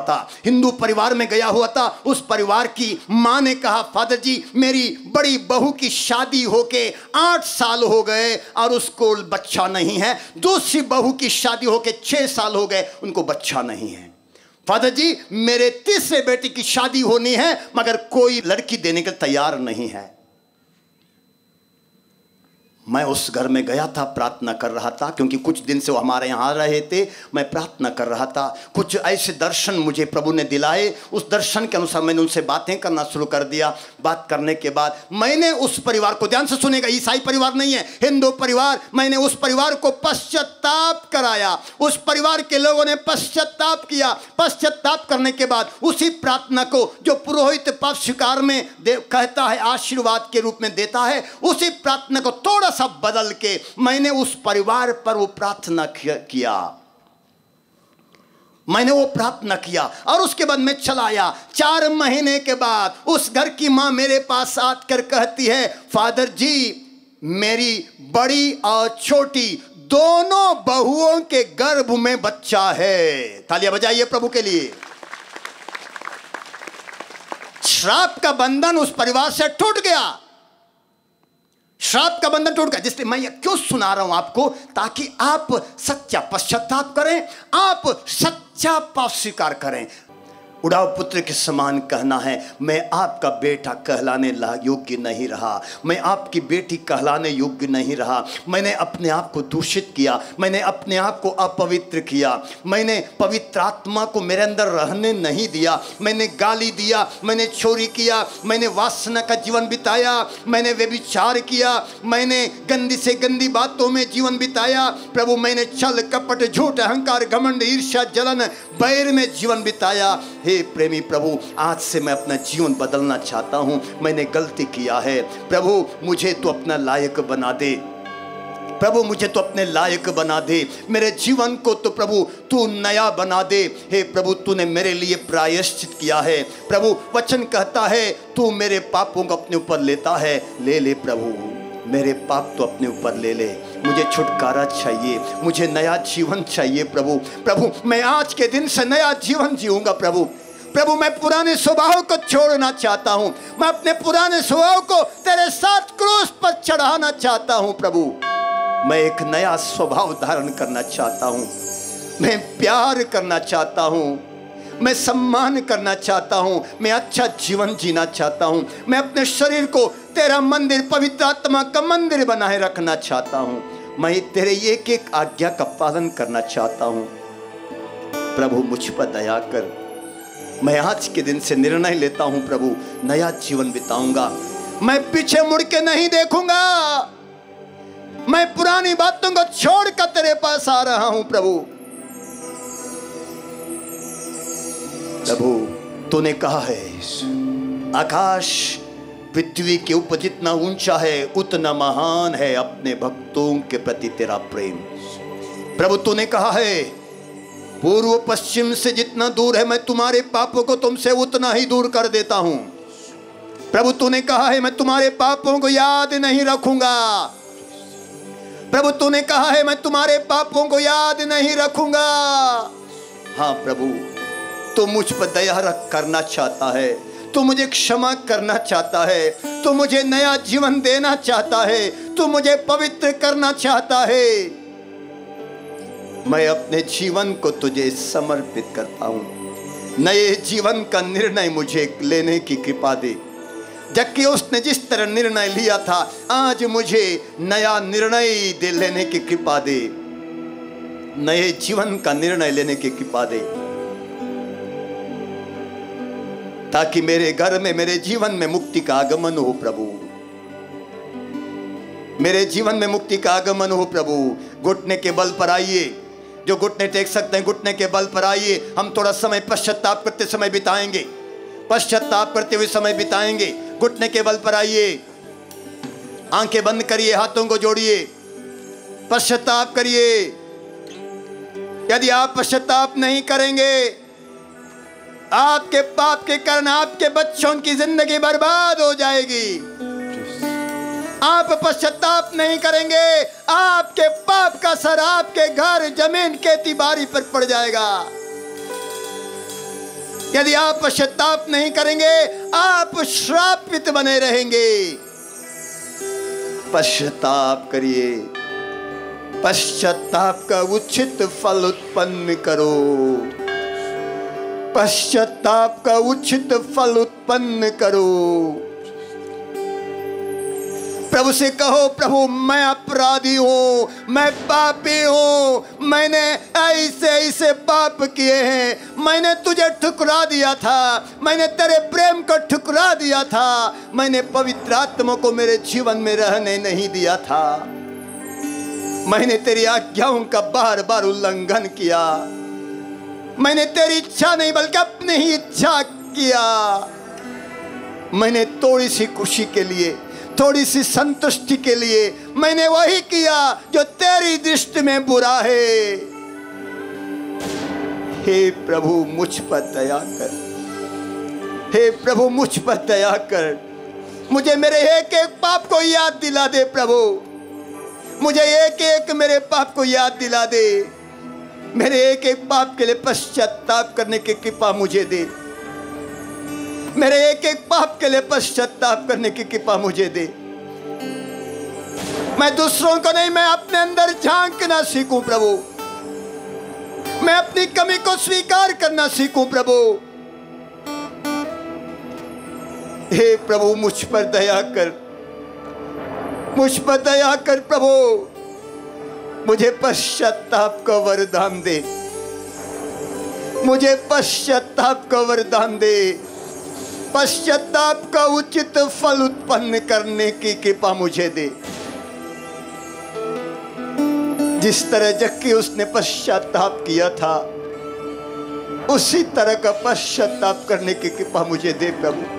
था। उस परिवार की माँ ने कहा, फादर जी मेरी बड़ी बहू की शादी होके 8 साल हो गए और उसको बच्चा नहीं है। दूसरी बहू की शादी होके 6 साल हो गए, उनको बच्चा नहीं है। फादर जी मेरे तीसरे बेटे की शादी होनी है, मगर कोई लड़की देने के तैयार नहीं है। मैं उस घर में गया था, प्रार्थना कर रहा था, क्योंकि कुछ दिन से वो हमारे यहाँ आ रहे थे। मैं प्रार्थना कर रहा था। कुछ ऐसे दर्शन मुझे प्रभु ने दिलाए। उस दर्शन के अनुसार मैंने उनसे बातें करना शुरू कर दिया। बात करने के बाद मैंने उस परिवार को, ध्यान से सुनेगा, ईसाई परिवार नहीं है, हिंदू परिवार, मैंने उस परिवार को पश्चाताप कराया। उस परिवार के लोगों ने पश्चाताप किया। पश्चाताप करने के बाद उसी प्रार्थना को जो पुरोहित पाप स्वीकार में कहता है, आशीर्वाद के रूप में देता है, उसी प्रार्थना को थोड़ा सब बदल के मैंने उस परिवार पर वो प्रार्थना किया। मैंने वो प्रार्थना किया और उसके बाद मैं चला आया। 4 महीने के बाद उस घर की मां मेरे पास आकर कहती है, फादर जी मेरी बड़ी और छोटी दोनों बहुओं के गर्भ में बच्चा है। तालियां बजाइए प्रभु के लिए। श्राप का बंधन उस परिवार से टूट गया। श्राप का बंधन टूट गया। जिसलिए मैं ये क्यों सुना रहा हूं आपको, ताकि आप सच्चा पश्चाताप करें, आप सच्चा पाप स्वीकार करें। उड़ाव पुत्र के समान कहना है, मैं आपका बेटा कहलाने योग्य नहीं रहा, मैं आपकी बेटी कहलाने योग्य नहीं रहा। मैंने अपने आप को दूषित किया, मैंने अपने आप को अपवित्र किया, मैंने पवित्र आत्मा को मेरे अंदर रहने नहीं दिया। मैंने गाली दिया, मैंने चोरी किया, मैंने वासना का जीवन बिताया, मैंने व्यभिचार किया, मैंने गंदी से गंदी बातों में जीवन बिताया। प्रभु मैंने छल कपट झूठ अहंकार घमंड ईर्ष्या जलन बैर में जीवन बिताया। हे प्रेमी प्रभु, आज से मैं अपना जीवन बदलना चाहता हूं। मैंने गलती किया है। प्रभु मुझे तो अपना लायक बना दे। प्रभु मुझे तो अपने लायक बना दे। मेरे जीवन को तो प्रभु तू नया बना दे। हे प्रभु तूने मेरे लिए प्रायश्चित किया है। प्रभु वचन कहता है तू मेरे पापों को अपने ऊपर लेता है। ले ले प्रभु, मेरे पाप तो अपने ऊपर ले ले। मुझे छुटकारा चाहिए, मुझे नया जीवन चाहिए प्रभु। प्रभु मैं आज के दिन से नया जीवन जीऊंगा प्रभु। प्रभु मैं पुराने स्वभाव को छोड़ना चाहता हूँ। मैं अपने पुराने स्वभाव को तेरे साथ क्रूस पर चढ़ाना चाहता हूँ प्रभु। मैं एक नया स्वभाव धारण करना चाहता हूँ। मैं प्यार करना चाहता हूँ, मैं सम्मान करना चाहता हूँ, मैं अच्छा जीवन जीना चाहता हूँ। मैं अपने शरीर को तेरा मंदिर, पवित्र आत्मा का मंदिर बनाए रखना चाहता हूँ। मैं तेरे एक एक आज्ञा का पालन करना चाहता हूँ। प्रभु मुझ पर दया कर। मैं आज के दिन से निर्णय लेता हूँ प्रभु, नया जीवन बिताऊंगा। मैं पीछे मुड़ के नहीं देखूंगा। मैं पुरानी बातों को छोड़कर तेरे पास आ रहा हूँ प्रभु। प्रभु तूने कहा है आकाश पृथ्वी के ऊपर जितना ऊंचा है उतना महान है अपने भक्तों के प्रति तेरा प्रेम। प्रभु तूने कहा है पूर्व पश्चिम से जितना दूर है मैं तुम्हारे पापों को तुमसे उतना ही दूर कर देता हूं। प्रभु तूने कहा है मैं तुम्हारे पापों को याद नहीं रखूंगा। प्रभु तूने कहा है मैं तुम्हारे पापों को याद नहीं रखूंगा। हाँ प्रभु, तू मुझ पर दया करना चाहता है, तू मुझे क्षमा करना चाहता है, तू मुझे नया जीवन देना चाहता है, तू मुझे पवित्र करना चाहता है। मैं अपने जीवन को तुझे समर्पित करता हूं। नए जीवन का निर्णय मुझे लेने की कृपा दे। जबकि उसने जिस तरह निर्णय लिया था आज मुझे नया निर्णय दे लेने की कृपा दे, नए जीवन का निर्णय लेने की कृपा दे, ताकि मेरे घर में मेरे जीवन में मुक्ति का आगमन हो। प्रभु मेरे जीवन में मुक्ति का आगमन हो। प्रभु घुटने के बल पर आइए, जो घुटने टेक सकते हैं घुटने के बल पर आइए। हम थोड़ा समय पश्चाताप करते समय बिताएंगे, पश्चाताप करते हुए समय बिताएंगे। घुटने के बल पर आइए, आंखें बंद करिए, हाथों को जोड़िए, पश्चाताप करिए। यदि आप पश्चाताप नहीं करेंगे आपके पाप के कारण आपके बच्चों की जिंदगी बर्बाद हो जाएगी। आप पश्चाताप नहीं करेंगे आपके पाप का असर आपके घर जमीन खेती बाड़ी पर पड़ जाएगा। यदि आप पश्चाताप नहीं करेंगे आप श्रापित बने रहेंगे। पश्चाताप करिए, पश्चाताप का उचित फल उत्पन्न करो, पश्चाताप का उचित फल उत्पन्न करो। प्रभु से कहो प्रभु मैं अपराधी हूं, मैं पापी हूं, मैंने ऐसे ऐसे पाप किए हैं, मैंने तुझे ठुकरा दिया था, मैंने तेरे प्रेम को ठुकरा दिया था, मैंने पवित्र आत्मा को मेरे जीवन में रहने नहीं दिया था, मैंने तेरी आज्ञाओं का बार बार उल्लंघन किया, मैंने तेरी इच्छा नहीं बल्कि अपनी ही इच्छा किया। मैंने थोड़ी सी खुशी के लिए, थोड़ी सी संतुष्टि के लिए मैंने वही किया जो तेरी दृष्टि में बुरा है। हे प्रभु मुझ पर दया कर, हे प्रभु मुझ पर दया कर। मुझे मेरे एक एक पाप को याद दिला दे प्रभु, मुझे एक एक मेरे पाप को याद दिला दे। मेरे एक एक पाप के लिए पश्चाताप करने की कृपा मुझे दे, मेरे एक एक पाप के लिए पश्चाताप करने की कृपा मुझे दे। मैं दूसरों को नहीं, मैं अपने अंदर झांकना सीखूं प्रभु, मैं अपनी कमी को स्वीकार करना सीखूं प्रभु। हे प्रभु मुझ पर दया कर, मुझ पर दया कर प्रभु, मुझे पश्चाताप का वरदान दे, मुझे पश्चाताप का वरदान दे, पश्चाताप का उचित फल उत्पन्न करने की कृपा मुझे दे। जिस तरह जक्की उसने पश्चाताप किया था उसी तरह का पश्चाताप करने की कृपा मुझे दे प्रभु।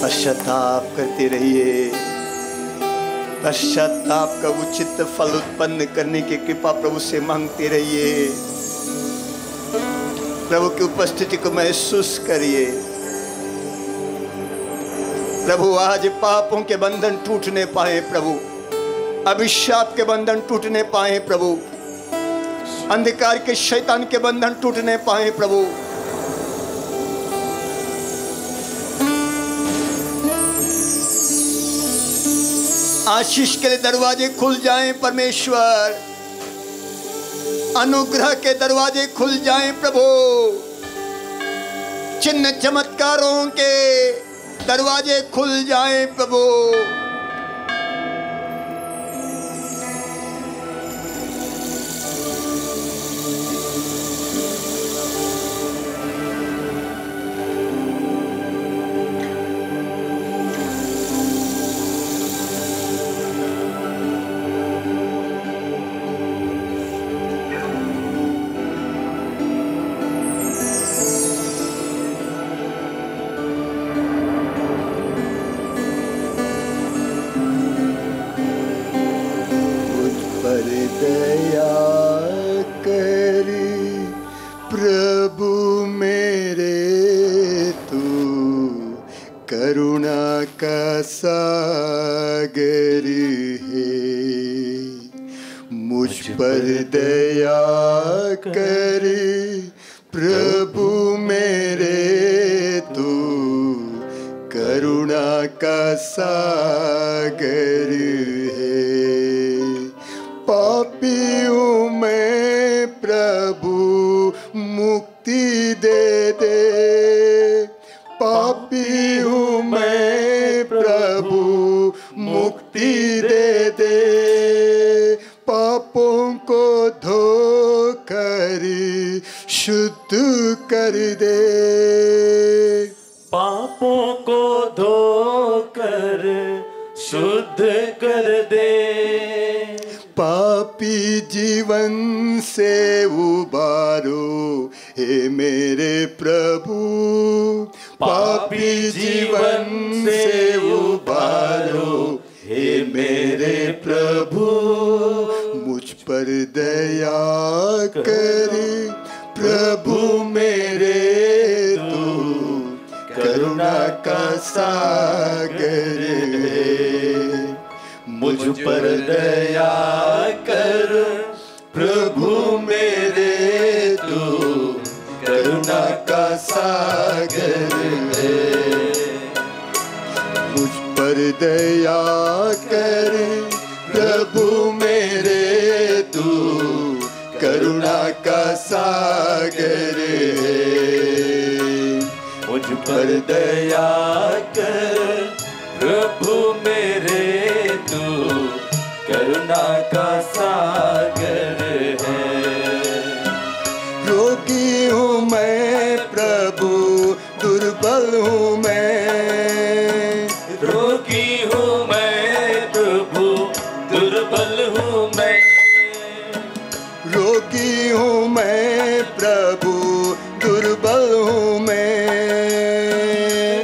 पश्चाताप करते रहिए, पश्चाताप का उचित फल उत्पन्न करने की कृपा प्रभु से मांगते रहिए। प्रभु की उपस्थिति को महसूस करिए। प्रभु आज पापों के बंधन टूटने पाए प्रभु, अभिशाप के बंधन टूटने पाए प्रभु, अंधकार के शैतान के बंधन टूटने पाए प्रभु। आशीष के दरवाजे खुल जाएं परमेश्वर, अनुग्रह के दरवाजे खुल जाएं प्रभु, चिन्ह चमत्कारों के दरवाजे खुल जाएं प्रभु। प्रभु मेरे तू करुणा का सागर है, मुझ पर दया कर प्रभु मेरे तू करुणा का सागर है। पापी हूँ मैं प्रभु मुक्ति दे दे, पापी हूँ मैं प्रभु मुक्ति दे दे, पापों को धोकर शुद्ध कर दे, पापों को धोकर शुद्ध कर दे, पापी जीवन से उबारो हे मेरे प्रभु, पापी जीवन से उबारो हे मेरे प्रभु, मुझ पर दया कर प्रभु मेरे तू करुणा का सागर है, मुझ पर दया कर प्रभु मेरे तू करुणा का सागर है, मुझ पर दया कर प्रभु मेरे तू करुणा का सागर है, मुझ पर दया कर प्रभु मेरे तू करुणा का सागर है। रोगी हूँ मैं प्रभु दुर्बल हूँ मैं, रोगी हूँ मैं प्रभु दुर्बल हूँ मैं, रोगी हूँ मैं प्रभु दुर्बल हूँ मैं,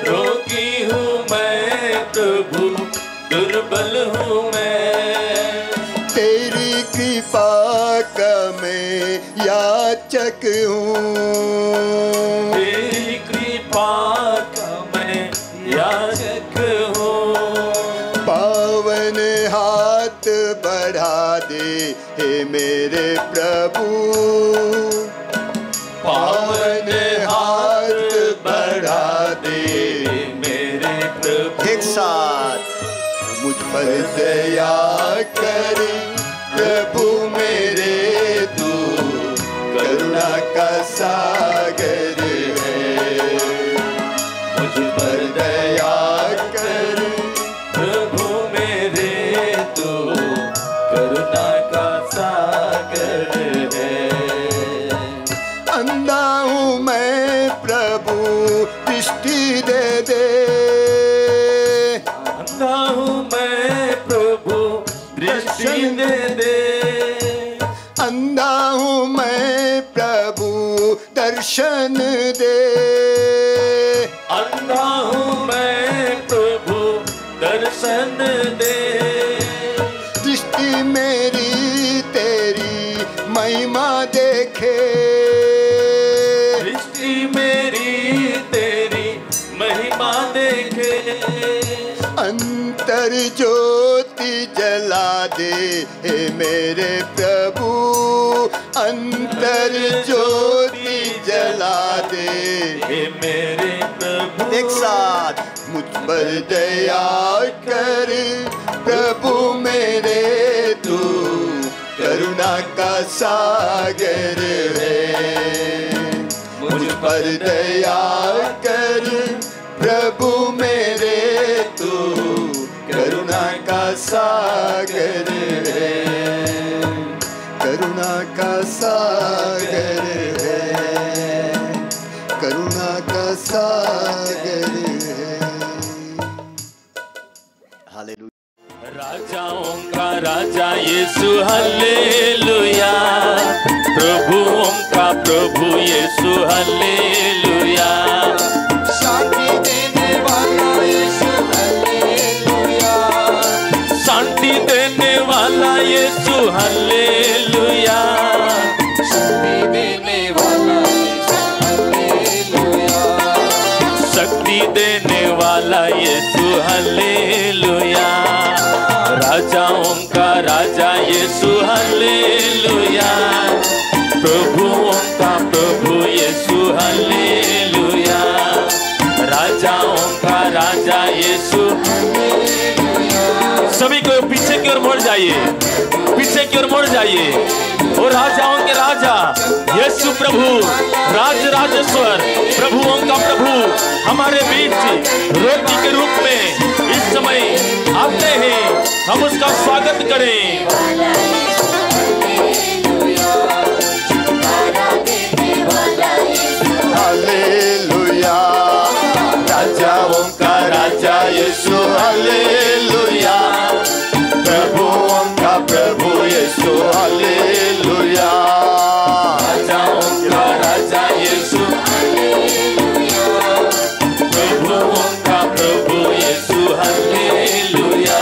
रोगी हूँ मैं प्रभु दुर्बल हूँ मैं, तेरी कृपा का मैं याचक हूँ, तेरी कृपा का मैं याचक हूँ, पावन हाथ बढ़ा दे हे मेरे प्रभु, पावन हाथ बढ़ा दे मेरे प्रभु, एक साथ मुझ पर दया कर प्रभु मेरे तू करुणा का सागर है, मुझ पर दया कर प्रभु मेरे तू करुणा का सागर है। अंधा हूँ मैं प्रभु दृष्टि दे दे, अंधा हूँ मैं प्रभु दृष्टि दे दे, अंधा हूँ मैं प्रभु दर्शन दे, अंधा हूँ मैं प्रभु दर्शन दे, दृष्टि मेरी तेरी महिमा देखे, दृष्टि मेरी तेरी महिमा देखे, अंतर ज्योति जला दे हे मेरे प्रभु, अंतर ज्योति जला दे हे मेरे प्रभु, एक साथ मुझ पर दया कर प्रभु मेरे तू करुणा का सागर है, मुझ पर दया कर प्रभु मेरे तू करुणा का सागर है, करुणा का सागर है, करुणा का सागर है। हालेलुया। राजाओं का राजा यीशु हल्लेलुया, प्रभुओं का प्रभु यीशु हल्लेलुया, शांति देने वाला यीशु हल्लेलुया, शांति देने वाला यीशु हल्लेलुया, शांति देने वाला हालेलुया। राजाओं का राजा यीशु हालेलुया। प्रभुओं का प्रभु यीशु हालेलुया। राजाओं का राजा यीशु। सभी को पीछे की ओर मुड़ जाइए, पीछे की ओर मुड़ जाइए। और राजाओं के राजा यीशु प्रभु, राज राजेश्वर, प्रभुओं का प्रभु हमारे बीच रोटी के रूप में इस समय आते हैं। हम उसका स्वागत करें। हालेलुया। राजाओं का राजा यीशु हालेलुया। प्रभुओं का प्रभु यीशु हालेलुया। राजाओं का राजा यीशु हालेलुया। प्रभुओं का प्रभु यीशु हालेलुया।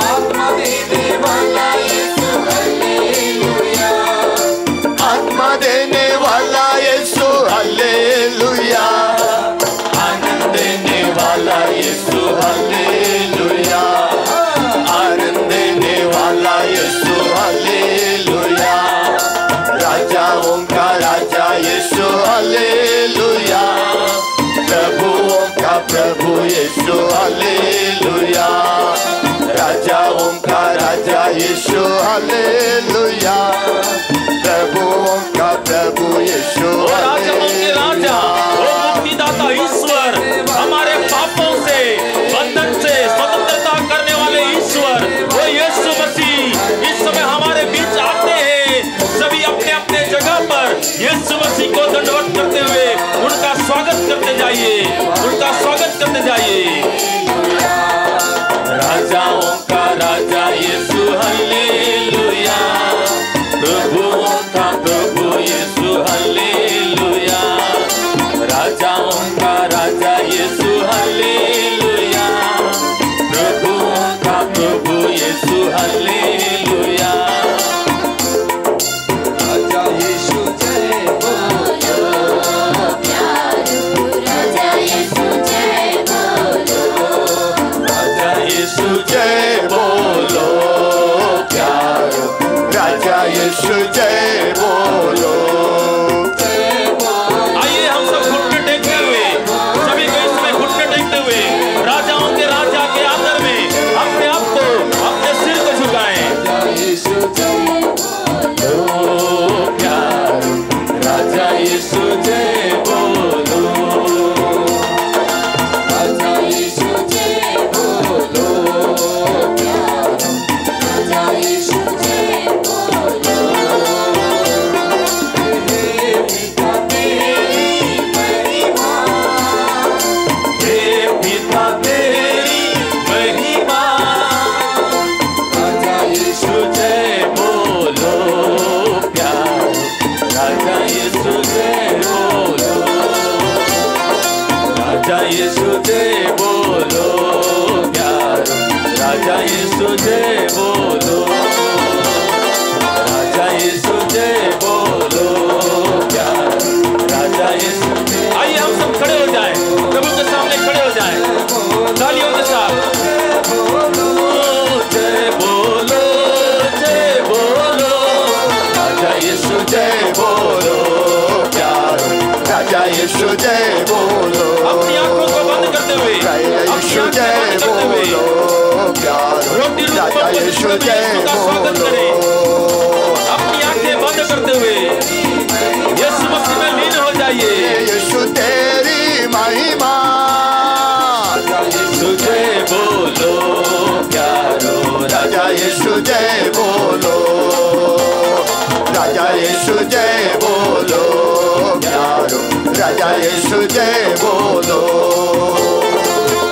आत्मा देने वाला यीशु हालेलुया। आत्मा देने वाला यीशु हालेलुया। आनंद देने वाला यीशु हालेलुया। आनंद देने वाला यीशु हालेलुया। राजाओं का राजा यीशु हालेलुया। प्रभुओं का प्रभु यीशु हालेलुया। राजाओं का राजा यीशु हालेलुया। प्रभुओं का प्रभु यीशु राजाओं के राजा, ओ मुक्तिदाता ईश्वर, हमारे पापों से, बंधन से स्वतंत्रता करने वाले ईश्वर, वो यीशु मसीह इस समय हमारे बीच आते हैं। सभी अपने अपने जगह पर यीशु मसीह को दंडवत करते हुए उनका स्वागत करते जाइए, उनका स्वागत करते जाइए। राजाओं का राजा यीशु हालेलुया। प्रभुओं का प्रभु यीशु हालेलुया। राजाओं का राजा यीशु हालेलुया। प्रभुओं का प्रभु यीशु हालेलुया। राजा यीशु जय बोलो प्यारो। राजा यीशु जय बोलो। राजा यीशु जय बोलो प्यारो। राजा यीशु जय बोलो। आइए हम सब घुटने टेकते हुए, सभी को इसमें घुटने टेकते हुए राजाओं के राजा के आदर में अपने आप को, अपने सिर को झुकाएं। ओ प्यारो, राजा यीशु जय बोलो। राजा यीशु जय बोलो प्यारो। राजा यीशु जय बोलो। हे पिता तेरी महिमा, हे पिता तेरी महिमा। राजा यीशु जय बोलो प्यारो। राजा यीशु जय बोलो। राजा यीशु जय बोलो प्यारो। राजा यीशु जय बोलो। राजा यीशु जय बोलो प्यारो। राजा यीशु। आइए हम सब खड़े हो जाएं, प्रभु के सामने खड़े हो जाएं तालियों के साथ। जय बोलो, जय बोलो। राजा यीशु जय बोलो प्यारो। राजा यीशु जय बोलो। अपनी आंखों को बंद करते हुए, यीशु जय बोलो प्यारो। राजा यीशु जय बोलो। अपनी आंखें बंद करते हुए यीशु मसीह में लीन हो जाइए। यीशु तेरी महिमा। राजा यीशु जय बोलो प्यारो। राजा यीशु जय बोलो। राजा यीशु जय बोलो प्यारो। राजा यीशु जय बोलो।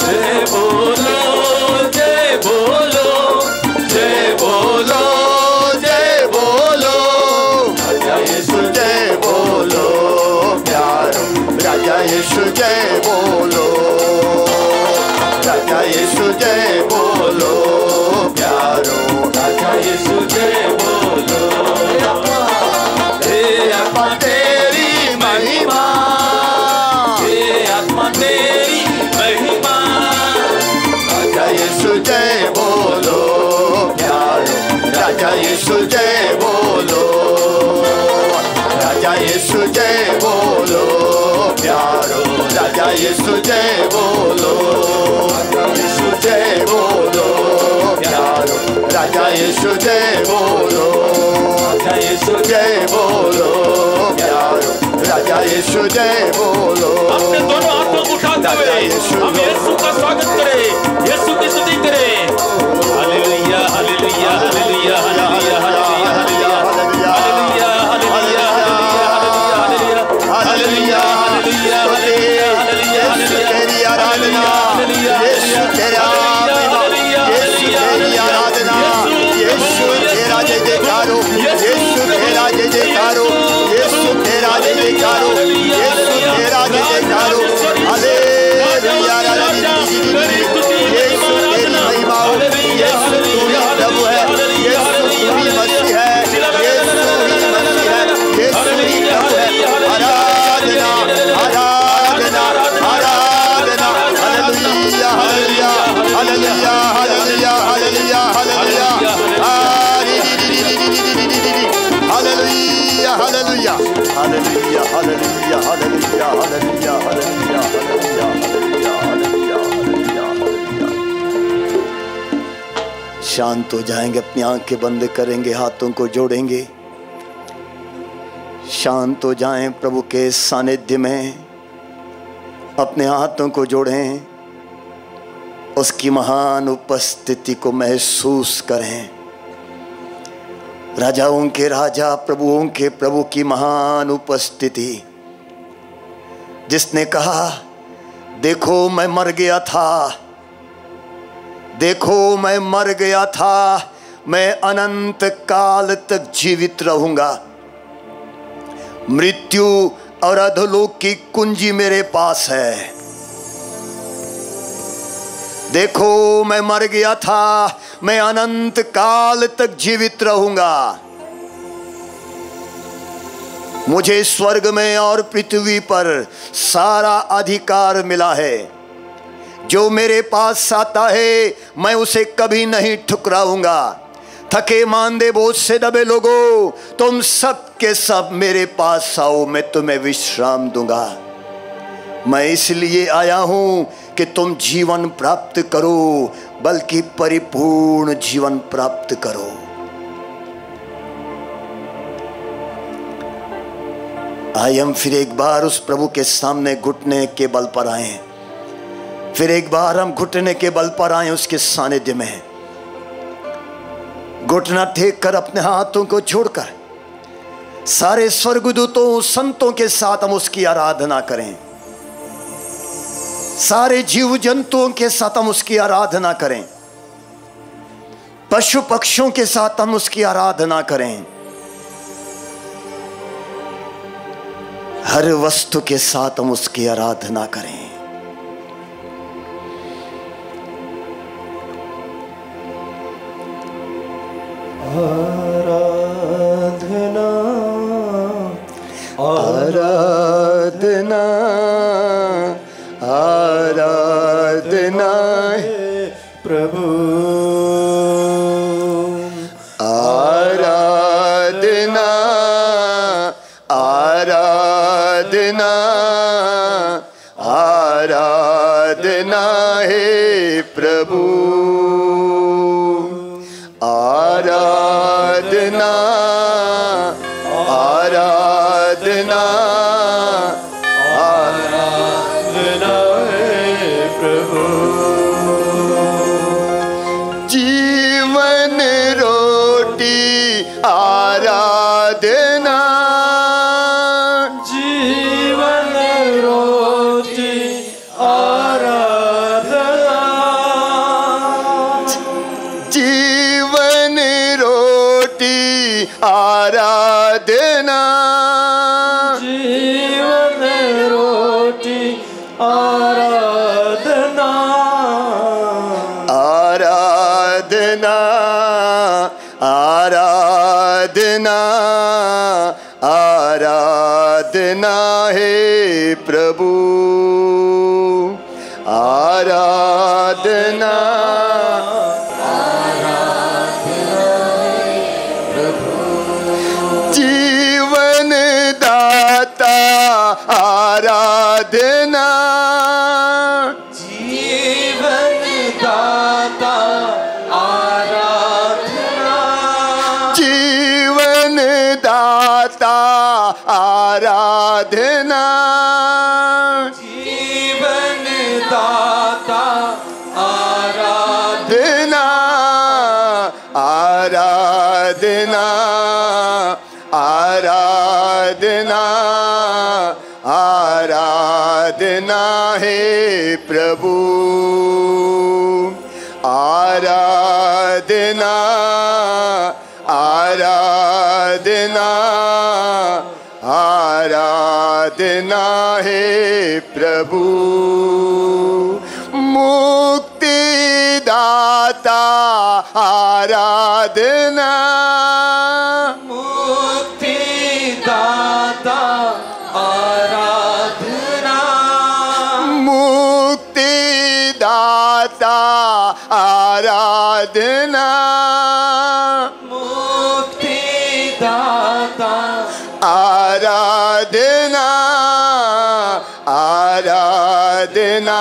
जय बोलो, जय बोलो, जय बोलो, जय बोलो। राजा यीशु जय बोलो प्यारो। राजा यीशु जय बोलो। राजा यीशु जय बोलो प्यारो। राजा यीशु जय बोलो। हे आत्मा तेरी महिमा। हे आत्मा तेरी महिमा। राजा यीशु जय बोलो प्यारो, राजा यीशु जय बोलो, राजा यीशु जय बोलो प्यारो, राजा यीशु जय बोलो, राजा यीशु जय बोलो प्यारो, राजा यीशु जय बोलो। अपने दोनों हाथों को उठाते हुए हम यीशु का स्वागत करें, यीशु की स्तुति करें। Hallelujah hallelujah hallelujah hallelujah hallelujah hallelujah hallelujah hallelujah hallelujah hallelujah, तेरी आराधना, यीशु तेरा महिमा, यीशु तेरी आराधना, यीशु तेरा जय जयकारो, यीशु तेरा जय जयकारो, यीशु तेरा जय जयकारो, यीशु तेरा जय जयकारो। हालेलुया यीशु तेरी महिमा हो, यीशु तू ही प्रभु है, यीशु तू ही मसीह है, यीशु तू ही मसीह है, यीशु ही प्रभु है। आराधना आराधना आराधना, hallelujah hallelujah hallelujah hallelujah hallelujah hallelujah hallelujah hallelujah hallelujah hallelujah hallelujah hallelujah hallelujah hallelujah hallelujah hallelujah hallelujah. शांत हो जाएंगे, अपनी आंखें बंद करेंगे, हाथों को जोड़ेंगे, शांत हो जाएं, प्रभु के सानिध्य में अपने हाथों को जोड़ें, उसकी महान उपस्थिति को महसूस करें। राजाओं के राजा प्रभुओं के प्रभु की महान उपस्थिति, जिसने कहा देखो मैं मर गया था, देखो मैं मर गया था, मैं अनंत काल तक जीवित रहूंगा, मृत्यु और अधोलोक की कुंजी मेरे पास है। देखो मैं मर गया था, मैं अनंत काल तक जीवित रहूंगा, मुझे स्वर्ग में और पृथ्वी पर सारा अधिकार मिला है। जो मेरे पास आता है मैं उसे कभी नहीं ठुकराऊंगा। थके मांदे बोझ से दबे लोगों, तुम सब के सब मेरे पास आओ, मैं तुम्हें विश्राम दूंगा। मैं इसलिए आया हूं कि तुम जीवन प्राप्त करो, बल्कि परिपूर्ण जीवन प्राप्त करो। आइए हम फिर एक बार उस प्रभु के सामने घुटने के बल पर आए, फिर एक बार हम घुटने के बल पर आए उसके सानिध्य में। घुटना टेक कर अपने हाथों को छोड़कर सारे स्वर्गदूतों संतों के साथ हम उसकी आराधना करें, सारे जीव जंतुओं के साथ हम उसकी आराधना करें, पशु पक्षियों के साथ हम उसकी आराधना करें, हर वस्तु के साथ हम उसकी आराधना करें। आराधना आराधना आराधना प्रभु, आराधना आराधना आराधना है प्रभु, आराधना आराधना आराधना है प्रभु। जीवन रोटी आराधना, जीवन रोटी आराधना, जीवन रोटी आराधना, जीवन रोटी आराधना, आराधना आराधना आराधना है प्रभु, आराधना जीवन दा आराधना जीवन दाता आराधना आराधना आराधना आराधना है प्रभु आराधना आराधना आराधना है प्रभु मुक्तिदाता आराधना मुक्तिदाता आराधना मुक्तिदाता आराधना मुक्तिदाता आराधना आराधना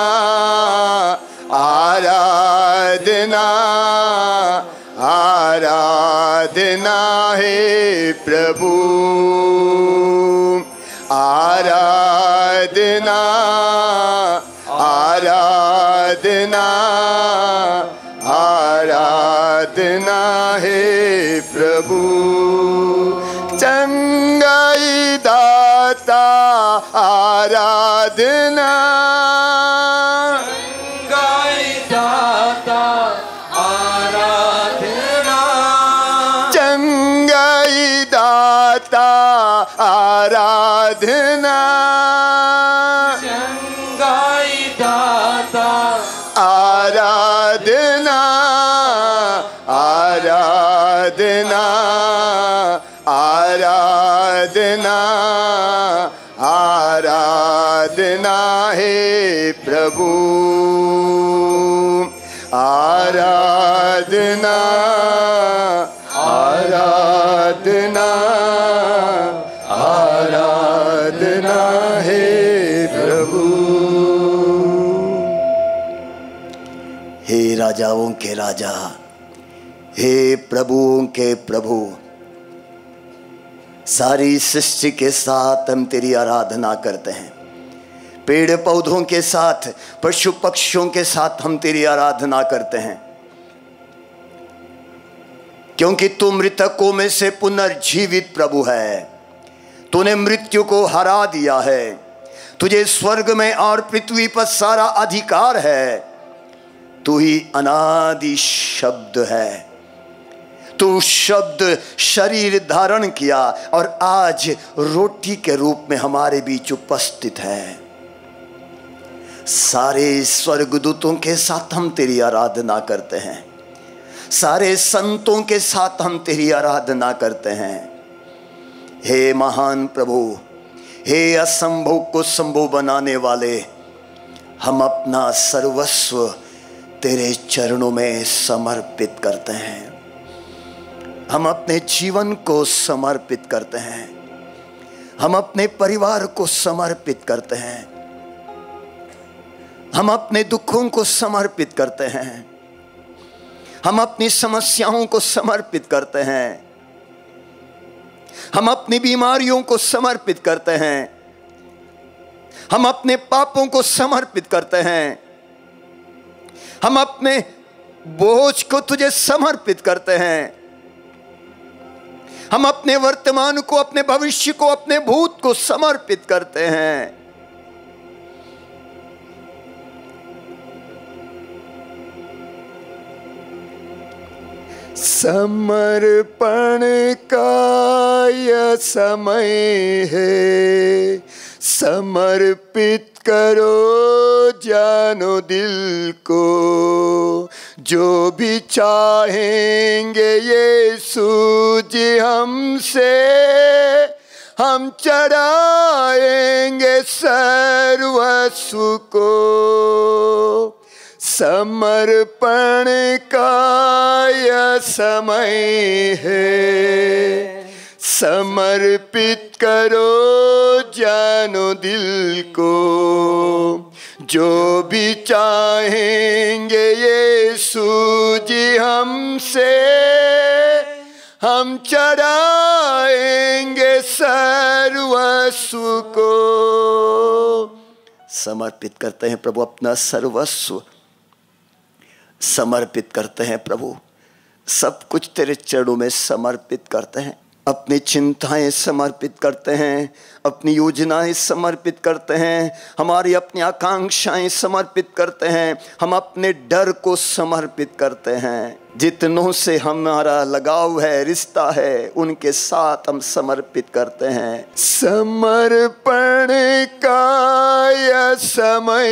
आराधना आराधना है प्रभु आराधना आराधना आराधना है प्रभु चंगाई दाता आराधना चंगाई दाता आराधना चंगाई दाता आराधना चंगाई दाता आराधना आराधना आराधना आराधना है प्रभु आराधना आराधना आराधना है प्रभु हे राजाओं के राजा हे प्रभुओं के प्रभु सारी सृष्टि के साथ हम तेरी आराधना करते हैं पेड़ पौधों के साथ पशु पक्षियों के साथ हम तेरी आराधना करते हैं क्योंकि तू मृतकों में से पुनर्जीवित प्रभु है तूने मृत्यु को हरा दिया है तुझे स्वर्ग में और पृथ्वी पर सारा अधिकार है तू ही अनादि शब्द है तू शब्द शरीर धारण किया और आज रोटी के रूप में हमारे बीच उपस्थित है सारे स्वर्गदूतों के साथ हम तेरी आराधना करते हैं सारे संतों के साथ हम तेरी आराधना करते हैं हे महान प्रभु हे असंभव को संभव बनाने वाले हम अपना सर्वस्व तेरे चरणों में समर्पित करते हैं हम अपने जीवन को समर्पित करते हैं हम अपने परिवार को समर्पित करते हैं हम अपने दुखों को समर्पित करते हैं हम अपनी समस्याओं को समर्पित करते हैं हम अपनी बीमारियों को समर्पित करते हैं हम अपने पापों को समर्पित करते हैं हम अपने बोझ को तुझे समर्पित करते हैं हम अपने वर्तमान को अपने भविष्य को अपने भूत को समर्पित करते हैं समर्पण का यह समय है समर्पित करो जानो दिल को जो भी चाहेंगे यीशु जी हमसे हम चढ़ाएंगे सर्वस्व को समर्पण का यह समय है समर्पित करो जानो दिल को जो भी चाहेंगे यीशु जी हमसे हम चढ़ाएंगे चढ़ाएंगे सर्वस्व को। समर्पित करते हैं प्रभु, अपना सर्वस्व समर्पित करते हैं प्रभु। सब कुछ तेरे चरणों में समर्पित करते हैं। अपनी चिंताएं समर्पित करते हैं, अपनी योजनाएं समर्पित करते हैं, हमारी अपनी आकांक्षाएं समर्पित करते हैं, हम अपने डर को समर्पित करते हैं। जितनों से हमारा लगाव है, रिश्ता है, उनके साथ हम समर्पित करते हैं। समर्पण का यह समय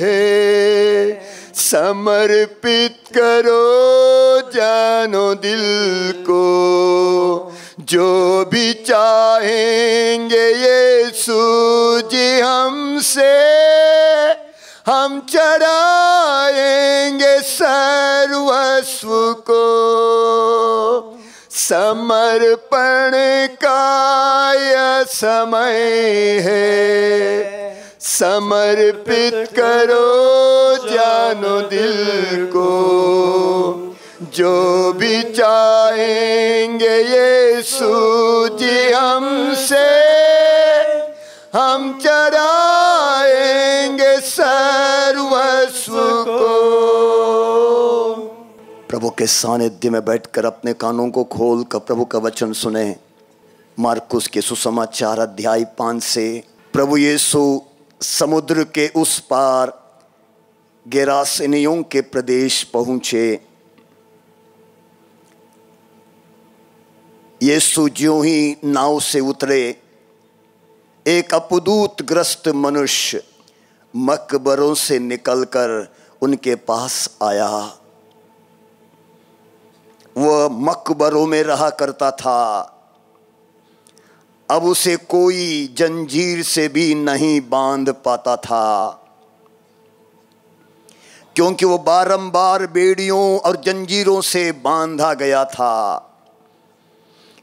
है, समर्पित करो जानो दिल को। जो भी चाहेंगे यीशु जी हमसे, हम चढ़ाएंगे सर्वस्व को। समर्पण का यह समय है, समर्पित करो जानो दिल को। जो भी चाहेंगे यीशु जी हमसे, हम चढ़ाएंगे सर्वस्व को। प्रभु के सानिध्य में बैठकर अपने कानों को खोल कर प्रभु का वचन सुने। मार्कुस के सुसमाचार अध्याय 5 से। प्रभु यीशु समुद्र के उस पार गेरासेनियों के प्रदेश पहुंचे। यीशु ज्यों ही नाव से उतरे, एक अपदूत ग्रस्त मनुष्य मकबरों से निकलकर उनके पास आया। वह मकबरों में रहा करता था। अब उसे कोई जंजीर से भी नहीं बांध पाता था, क्योंकि वो बारंबार बेड़ियों और जंजीरों से बांधा गया था।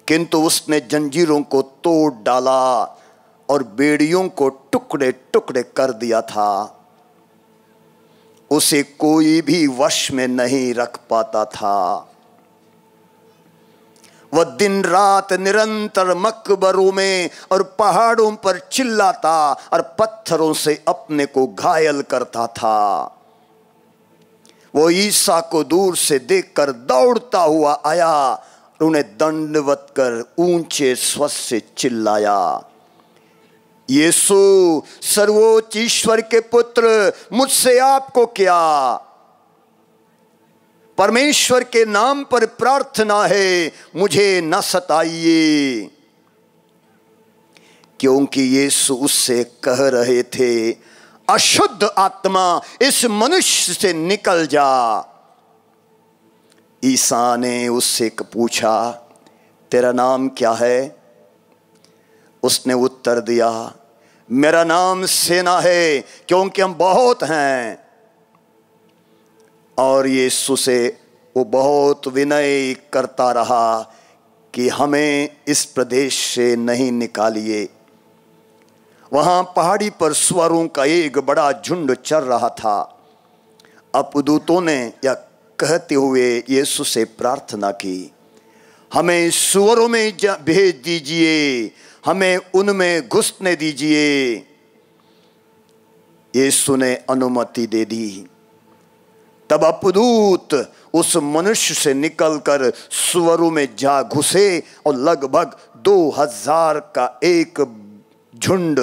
किंतु उसने जंजीरों को तोड़ डाला और बेड़ियों को टुकड़े टुकड़े कर दिया था। उसे कोई भी वश में नहीं रख पाता था। वह दिन रात निरंतर मकबरों में और पहाड़ों पर चिल्लाता और पत्थरों से अपने को घायल करता था। वो ईसा को दूर से देखकर दौड़ता हुआ आया, उन्हें दंडवत कर ऊंचे स्वर से चिल्लाया, यीशु सर्वोच्च ईश्वर के पुत्र, मुझसे आपको क्या? परमेश्वर के नाम पर प्रार्थना है, मुझे न सताइए। क्योंकि यीशु उससे कह रहे थे, अशुद्ध आत्मा इस मनुष्य से निकल जा। ईसा ने उससे पूछा, तेरा नाम क्या है? उसने उत्तर दिया, मेरा नाम सेना है, क्योंकि हम बहुत हैं। और यीशु से वो बहुत विनय करता रहा कि हमें इस प्रदेश से नहीं निकालिए। वहां पहाड़ी पर सुअरों का एक बड़ा झुंड चर रहा था। अपदूतों ने यह कहते हुए यीशु से प्रार्थना की, हमें सुअरों में भेज दीजिए, हमें उनमें घुसने दीजिए। यीशु ने अनुमति दे दी। तब अपदूत उस मनुष्य से निकलकर सुअरों में जा घुसे और लगभग 2000 का एक झुंड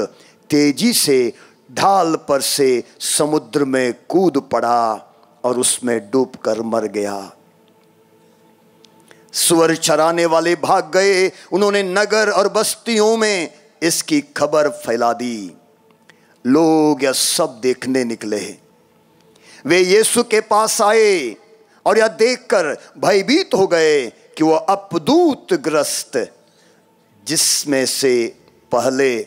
तेजी से ढाल पर से समुद्र में कूद पड़ा और उसमें डूबकर मर गया। सुअर चराने वाले भाग गए, उन्होंने नगर और बस्तियों में इसकी खबर फैला दी। लोग यह सब देखने निकले। वे यीशु के पास आए और यह देखकर भयभीत हो गए कि वह अपदूत ग्रस्त, जिसमें से पहले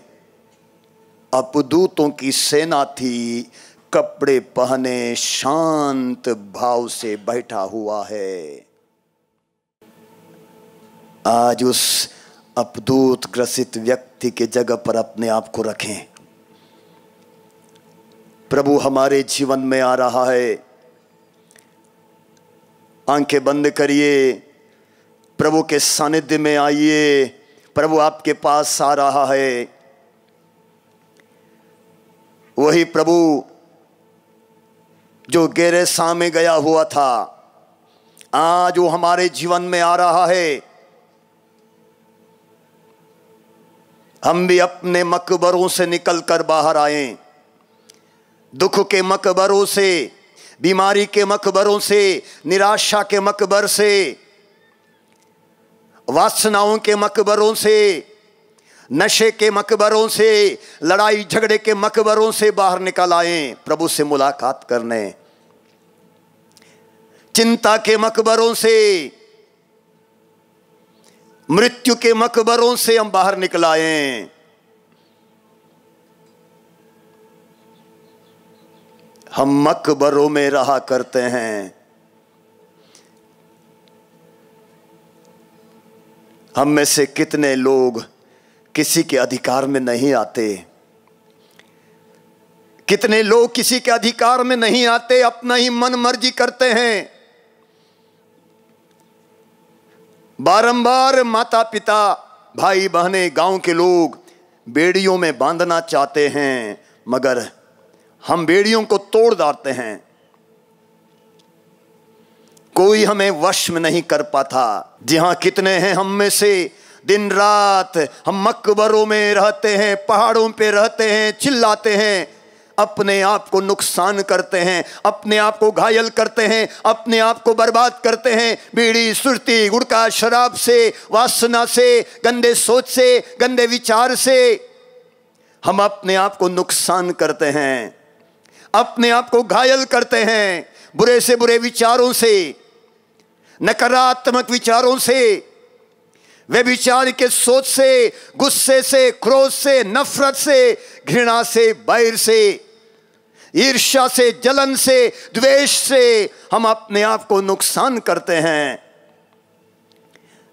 अपदूतों की सेना थी, कपड़े पहने शांत भाव से बैठा हुआ है। आज उस अपदूत ग्रसित व्यक्ति के जगह पर अपने आप को रखें। प्रभु हमारे जीवन में आ रहा है। आंखें बंद करिए, प्रभु के सानिध्य में आइए, प्रभु आपके पास आ रहा है। वही प्रभु जो गेरेसा में गया हुआ था, आज वो हमारे जीवन में आ रहा है। हम भी अपने मकबरों से निकलकर बाहर आए, दुख के मकबरों से, बीमारी के मकबरों से, निराशा के मकबर से, वासनाओं के मकबरों से, नशे के मकबरों से, लड़ाई झगड़े के मकबरों से बाहर निकल आए प्रभु से मुलाकात करने। चिंता के मकबरों से, मृत्यु के मकबरों से हम बाहर निकल आए। हम मकबरों में रहा करते हैं। हम में से कितने लोग किसी के अधिकार में नहीं आते, कितने लोग किसी के अधिकार में नहीं आते, अपना ही मन मर्जी करते हैं। बारंबार माता पिता, भाई बहनें, गांव के लोग बेड़ियों में बांधना चाहते हैं, मगर हम बेड़ियों को तोड़ डालते हैं। कोई हमें वश में नहीं कर पाता। जी हां, कितने हैं हम में से दिन रात हम मकबरों में रहते हैं, पहाड़ों पे रहते हैं, चिल्लाते हैं, अपने आप को नुकसान करते हैं, अपने आप को घायल करते हैं, अपने आप को बर्बाद करते हैं। बीड़ी, सुरती, गुटखा, शराब से, वासना से, गंदे सोच से, गंदे विचार से हम अपने आप को नुकसान करते हैं, अपने आप को घायल करते हैं। बुरे से बुरे विचारों से, नकारात्मक विचारों से, व्यभिचार के सोच से, गुस्से से, क्रोध से, नफरत से, घृणा से, बैर से, ईर्ष्या से, जलन से, द्वेष से हम अपने आप को नुकसान करते हैं।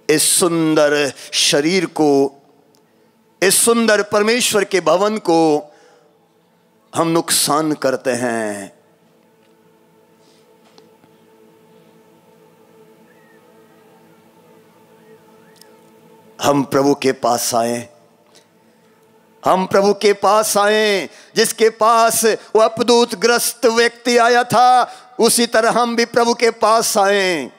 इस सुंदर शरीर को, इस सुंदर परमेश्वर के भवन को हम नुकसान करते हैं। हम प्रभु के पास आए, हम प्रभु के पास आए, जिसके पास वो अपदूत ग्रस्त व्यक्ति आया था, उसी तरह हम भी प्रभु के पास आए।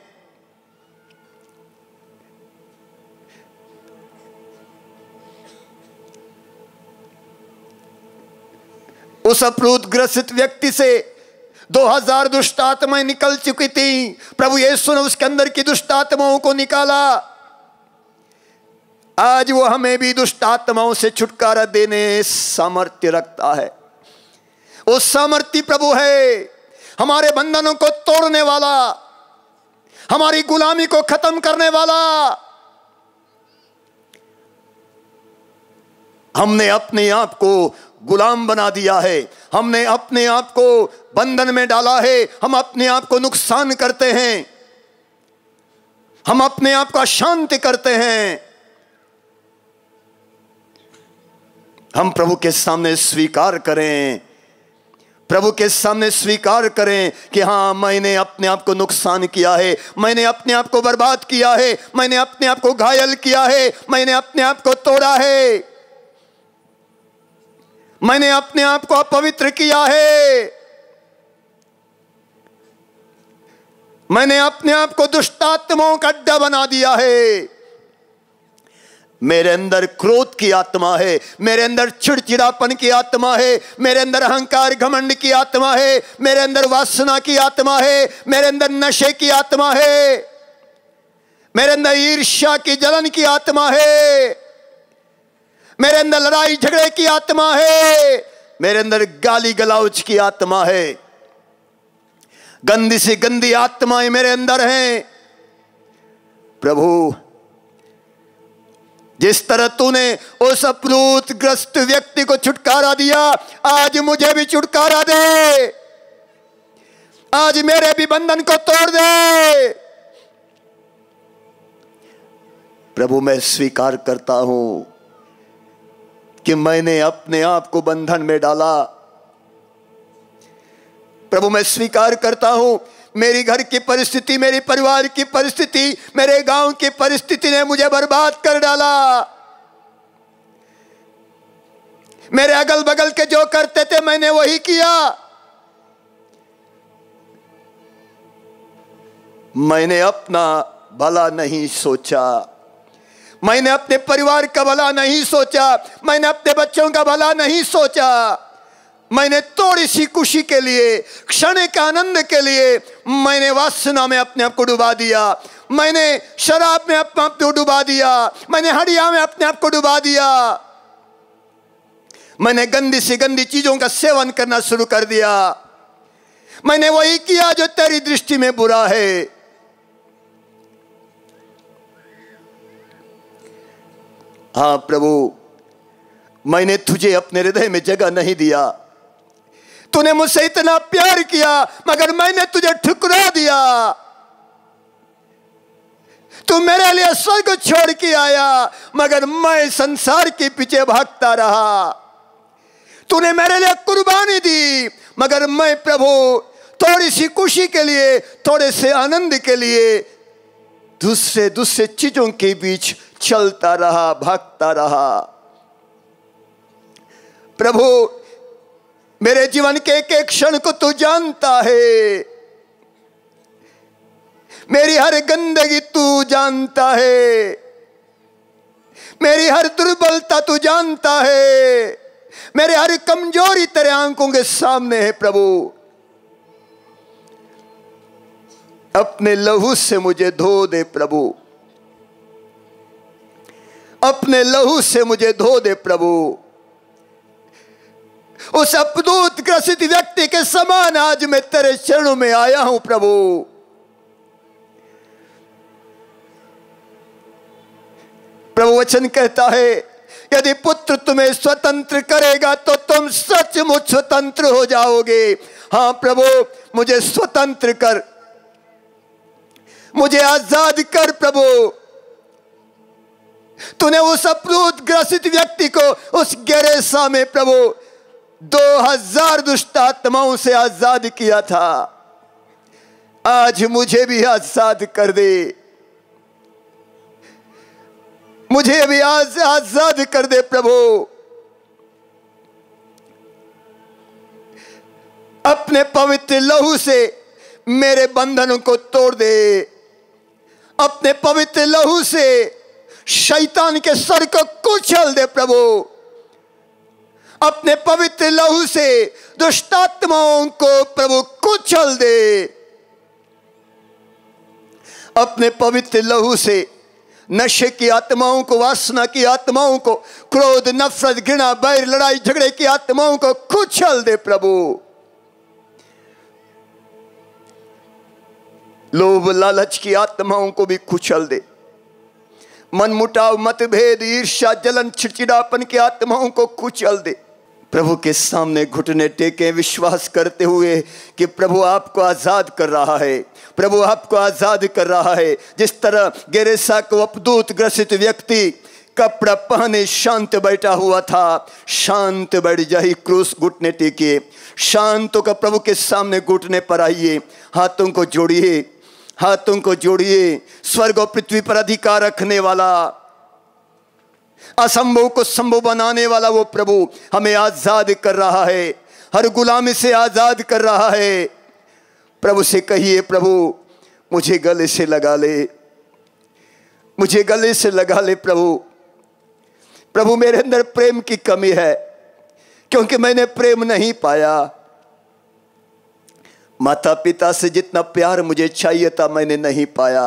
उस अपदूत ग्रसित व्यक्ति से 2000 दुष्ट आत्माएं निकल चुकी थी। प्रभु यीशु ने उसके अंदर की दुष्ट आत्माओं को निकाला। आज वो हमें भी दुष्ट आत्माओं से छुटकारा देने सामर्थ्य रखता है। वो सामर्थ्य प्रभु है, हमारे बंधनों को तोड़ने वाला, हमारी गुलामी को खत्म करने वाला। हमने अपने आप को गुलाम बना दिया है, हमने अपने आप को बंधन में डाला है, हम अपने आप को नुकसान करते हैं, हम अपने आप को अशांत करते हैं। हम प्रभु के सामने स्वीकार करें, प्रभु के सामने स्वीकार करें कि हाँ, मैंने अपने आप को नुकसान किया है, मैंने अपने आप को बर्बाद किया है, मैंने अपने आप को घायल किया है, मैंने अपने आप को तोड़ा है, मैंने अपने आप को अपवित्र किया है, मैंने अपने आप को दुष्ट आत्माओं का अड्डा बना दिया है। मेरे अंदर क्रोध की आत्मा है, मेरे अंदर चिड़चिड़ापन की आत्मा है, मेरे अंदर अहंकार घमंड की आत्मा है, मेरे अंदर वासना की आत्मा है, मेरे अंदर नशे की आत्मा है, मेरे अंदर ईर्ष्या की जलन की आत्मा है, मेरे अंदर लड़ाई झगड़े की आत्मा है, मेरे अंदर गाली गलौज की आत्मा है। गंदी से गंदी आत्माएं मेरे अंदर हैं। प्रभु, जिस तरह तूने उस अपलूत ग्रस्त व्यक्ति को छुटकारा दिया, आज मुझे भी छुटकारा दे, आज मेरे भी बंधन को तोड़ दे। प्रभु, मैं स्वीकार करता हूं कि मैंने अपने आप को बंधन में डाला। प्रभु, मैं स्वीकार करता हूं मेरी घर की परिस्थिति, मेरी परिवार की परिस्थिति, मेरे गांव की परिस्थिति ने मुझे बर्बाद कर डाला। मेरे अगल बगल के जो करते थे मैंने वही किया। मैंने अपना भला नहीं सोचा, मैंने अपने परिवार का भला नहीं सोचा, मैंने अपने बच्चों का भला नहीं सोचा। मैंने थोड़ी सी खुशी के लिए, क्षणिक आनंद के लिए मैंने वासना में अपने आप को डुबा दिया, मैंने शराब में अपने आप को डुबा दिया, मैंने हड़िया में अपने आप को डुबा दिया, मैंने गंदी से गंदी चीजों का सेवन करना शुरू कर दिया। मैंने वही किया जो तेरी दृष्टि में बुरा है। हाँ प्रभु, मैंने तुझे अपने हृदय में जगह नहीं दिया। तूने मुझसे इतना प्यार किया मगर मैंने तुझे ठुकरा दिया। तू मेरे लिए स्वर्ग छोड़ के आया मगर मैं संसार के पीछे भागता रहा। तूने मेरे लिए कुर्बानी दी मगर मैं प्रभु थोड़ी सी खुशी के लिए, थोड़े से आनंद के लिए दूसरे चीजों के बीच चलता रहा, भागता रहा। प्रभु मेरे जीवन के एक एक क्षण को तू जानता है, मेरी हर गंदगी तू जानता है, मेरी हर दुर्बलता तू जानता है, मेरे हर कमजोरी तेरे आंखों के सामने है। प्रभु अपने लहू से मुझे धो दे प्रभु, अपने लहू से मुझे धो दे प्रभु। उस अपदूत ग्रसित व्यक्ति के समान आज मैं तेरे चरणों में आया हूं प्रभु। प्रभु वचन कहता है यदि पुत्र तुम्हें स्वतंत्र करेगा तो तुम सचमुच स्वतंत्र हो जाओगे। हाँ प्रभु मुझे स्वतंत्र कर, मुझे आजाद कर प्रभु। तूने उस अपदूत ग्रसित व्यक्ति को उस गेरेसा में प्रभु 2000 दुष्ट आत्माओं से आजाद किया था। आज मुझे भी आजाद कर दे, मुझे भी आज आजाद कर दे प्रभु। अपने पवित्र लहू से मेरे बंधनों को तोड़ दे, अपने पवित्र लहू से शैतान के सर को कुचल दे प्रभु। अपने पवित्र लहू से दुष्टात्माओं को प्रभु कुचल दे। अपने पवित्र लहू से नशे की आत्माओं को, वासना की आत्माओं को, क्रोध, नफरत, घृणा, बैर, लड़ाई झगड़े की आत्माओं को कुचल दे प्रभु। लोभ लालच की आत्माओं को भी कुचल दे। मनमुटाव, मतभेद, ईर्ष्या, जलन, चिड़चिड़ापन की आत्माओं को कुचल दे। प्रभु के सामने घुटने टेके विश्वास करते हुए कि प्रभु आपको आजाद कर रहा है, प्रभु आपको आजाद कर रहा है। जिस तरह गेरेसा को अपदूत ग्रसित व्यक्ति कपड़ा पहने शांत बैठा हुआ था, शांत बैठ जाइए, क्रूस घुटने टेकिए, शांत होकर प्रभु के सामने घुटने पर आइए, हाथों को जोड़िए, हाथों को जोड़िए। स्वर्ग और पृथ्वी पर अधिकार रखने वाला, असंभव को संभव बनाने वाला वो प्रभु हमें आजाद कर रहा है, हर गुलामी से आजाद कर रहा है। प्रभु से कहिए प्रभु मुझे गले से लगा ले, मुझे गले से लगा ले प्रभु। प्रभु मेरे अंदर प्रेम की कमी है क्योंकि मैंने प्रेम नहीं पाया। माता पिता से जितना प्यार मुझे चाहिए था मैंने नहीं पाया।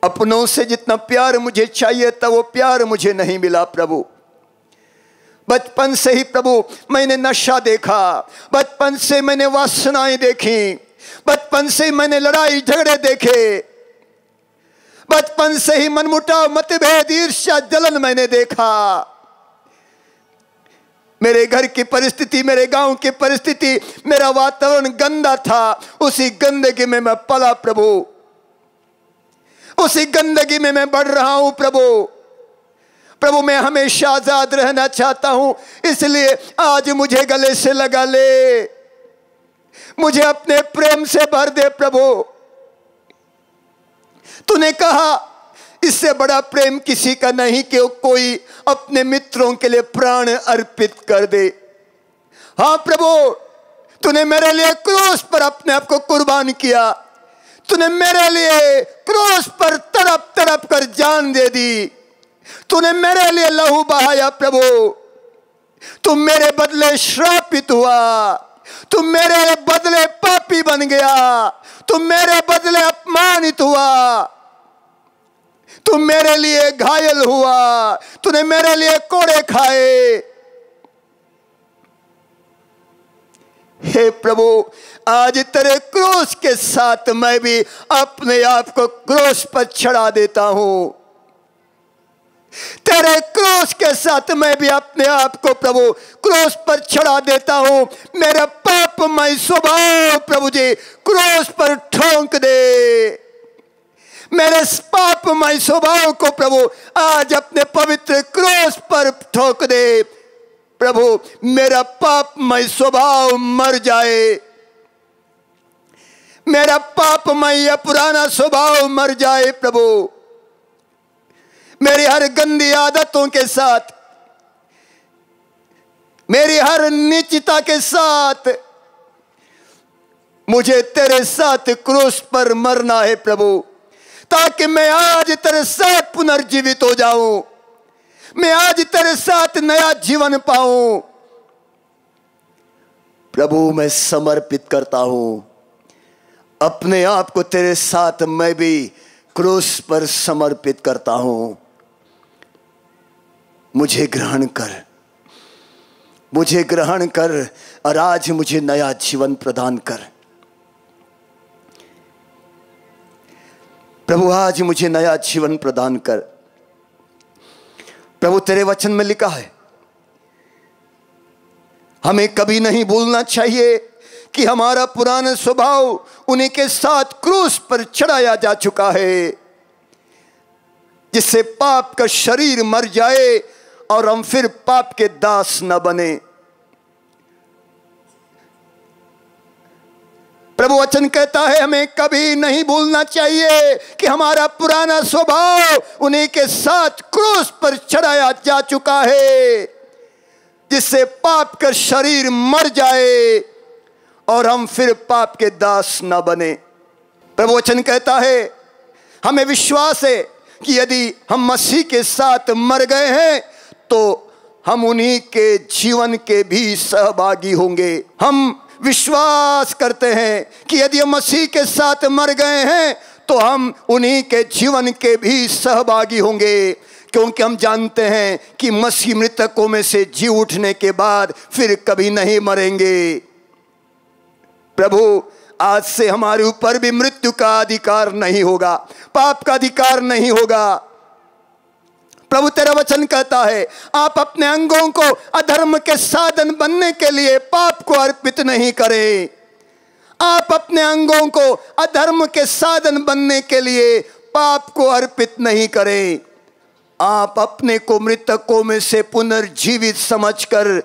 अपनों से जितना प्यार मुझे चाहिए था वो प्यार मुझे नहीं मिला प्रभु। बचपन से ही प्रभु मैंने नशा देखा, बचपन से मैंने वासनाएं देखी, बचपन से ही मैंने लड़ाई झगड़े देखे, बचपन से ही मनमुटाव, मतभेद, ईर्ष्या, जलन मैंने देखा। मेरे घर की परिस्थिति, मेरे गांव की परिस्थिति, मेरा वातावरण गंदा था। उसी गंदगी में मैं पला प्रभु, उसी गंदगी में मैं बढ़ रहा हूं प्रभु। प्रभु मैं हमेशा आजाद रहना चाहता हूं, इसलिए आज मुझे गले से लगा ले, मुझे अपने प्रेम से भर दे प्रभु। तूने कहा इससे बड़ा प्रेम किसी का नहीं कि कोई अपने मित्रों के लिए प्राण अर्पित कर दे। हाँ प्रभु, तूने मेरे लिए क्रूस पर अपने आप को कुर्बान किया। तूने मेरे लिए क्रूस पर तड़प तड़प कर जान दे दी। तूने मेरे लिए लहू बहाया प्रभु। तू मेरे बदले श्रापित हुआ। तू मेरे बदले पापी बन गया। तू मेरे बदले अपमानित हुआ। तू मेरे लिए घायल हुआ। तूने मेरे लिए कोड़े खाए। हे प्रभु, आज तेरे क्रूस के साथ मैं भी अपने आप को क्रूस पर चढ़ा देता हूं। तेरे क्रूस के साथ मैं भी अपने आप को प्रभु क्रूस पर चढ़ा देता हूं। मेरा पापमय स्वभाव प्रभु जी क्रूस पर ठोंक दे। मेरे पापमय स्वभाव को प्रभु आज अपने पवित्र क्रूस पर ठोक दे। प्रभु, मेरा पापमय स्वभाव मर जाए। मेरा पापमय पुराना स्वभाव मर जाए प्रभु। मेरी हर गंदी आदतों के साथ, मेरी हर नीचता के साथ मुझे तेरे साथ क्रूस पर मरना है प्रभु, ताकि मैं आज तेरे साथ पुनर्जीवित हो जाऊं। मैं आज तेरे साथ नया जीवन पाऊं। प्रभु, मैं समर्पित करता हूं अपने आप को तेरे साथ। मैं भी क्रूस पर समर्पित करता हूं। मुझे ग्रहण कर, मुझे ग्रहण कर और आज मुझे नया जीवन प्रदान कर। प्रभु, आज मुझे नया जीवन प्रदान कर। प्रभु, तेरे वचन में लिखा है हमें कभी नहीं भूलना चाहिए कि हमारा पुराना स्वभाव उन्हीं के साथ क्रूस पर चढ़ाया जा चुका है, जिससे पाप का शरीर मर जाए और हम फिर पाप के दास न बने। प्रभु वचन कहता है हमें कभी नहीं भूलना चाहिए कि हमारा पुराना स्वभाव उन्हीं के साथ क्रूस पर चढ़ाया जा चुका है, जिससे पाप का शरीर मर जाए और हम फिर पाप के दास न बने। प्रभु वचन कहता है हमें विश्वास है कि यदि हम मसीह के साथ मर गए हैं तो हम उन्हीं के जीवन के भी सहभागी होंगे। हम विश्वास करते हैं कि यदि हम मसीह के साथ मर गए हैं तो हम उन्हीं के जीवन के भी सहभागी होंगे, क्योंकि हम जानते हैं कि मसीह मृतकों में से जी उठने के बाद फिर कभी नहीं मरेंगे। प्रभु, आज से हमारे ऊपर भी मृत्यु का अधिकार नहीं होगा, पाप का अधिकार नहीं होगा। प्रभु, तेरा वचन कहता है आप अपने अंगों को अधर्म के साधन बनने के लिए पाप को अर्पित नहीं करें। आप अपने अंगों को अधर्म के साधन बनने के लिए पाप को अर्पित नहीं करें। आप अपने को मृतकों में से पुनर्जीवित समझकर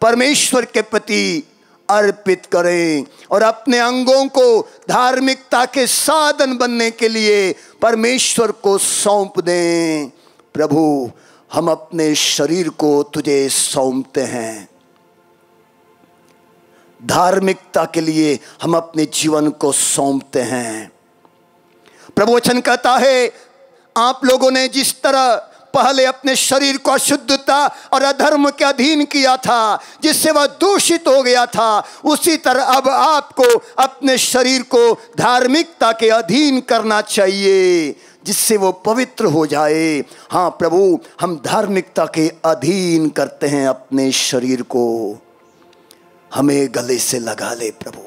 परमेश्वर के प्रति अर्पित करें और अपने अंगों को धार्मिकता के साधन बनने के लिए परमेश्वर को सौंप दें। प्रभु, हम अपने शरीर को तुझे सौंपते हैं। धार्मिकता के लिए हम अपने जीवन को सौंपते हैं। प्रभु वचन कहता है आप लोगों ने जिस तरह पहले अपने शरीर को अशुद्धता और अधर्म के अधीन किया था, जिससे वह दूषित हो गया था, उसी तरह अब आपको अपने शरीर को धार्मिकता के अधीन करना चाहिए, जिससे वो पवित्र हो जाए। हाँ प्रभु, हम धार्मिकता के अधीन करते हैं अपने शरीर को। हमें गले से लगा ले प्रभु,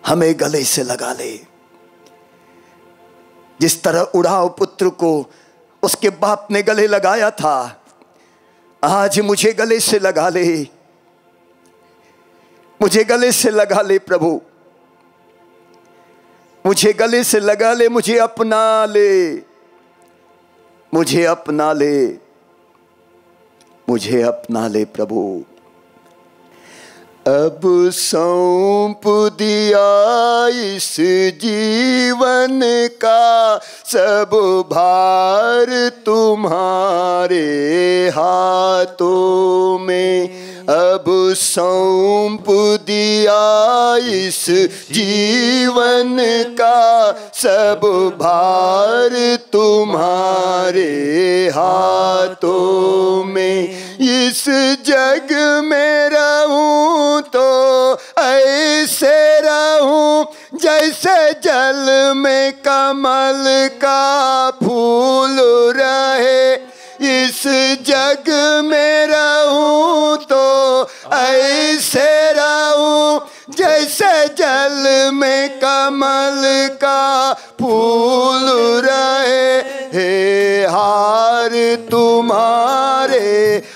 हमें गले से लगा ले। जिस तरह उड़ाव पुत्र को उसके बाप ने गले लगाया था, आज मुझे गले से लगा ले, मुझे गले से लगा ले प्रभु, मुझे गले से लगा ले, मुझे अपना ले, मुझे अपना ले, मुझे अपना ले प्रभु। अब सौंप दिया इस जीवन का सब भार तुम्हारे हाथों में। अब सौंप दिया इस जीवन का सब भार तुम्हारे हाथों में। इस जग में रहूं तो ऐसे रहूं जैसे जल में कमल का फूल रहे। इस जग में रहूं तो ऐसे रहूं जैसे जल में कमल का फूल रहे। हे हार तुम्हारे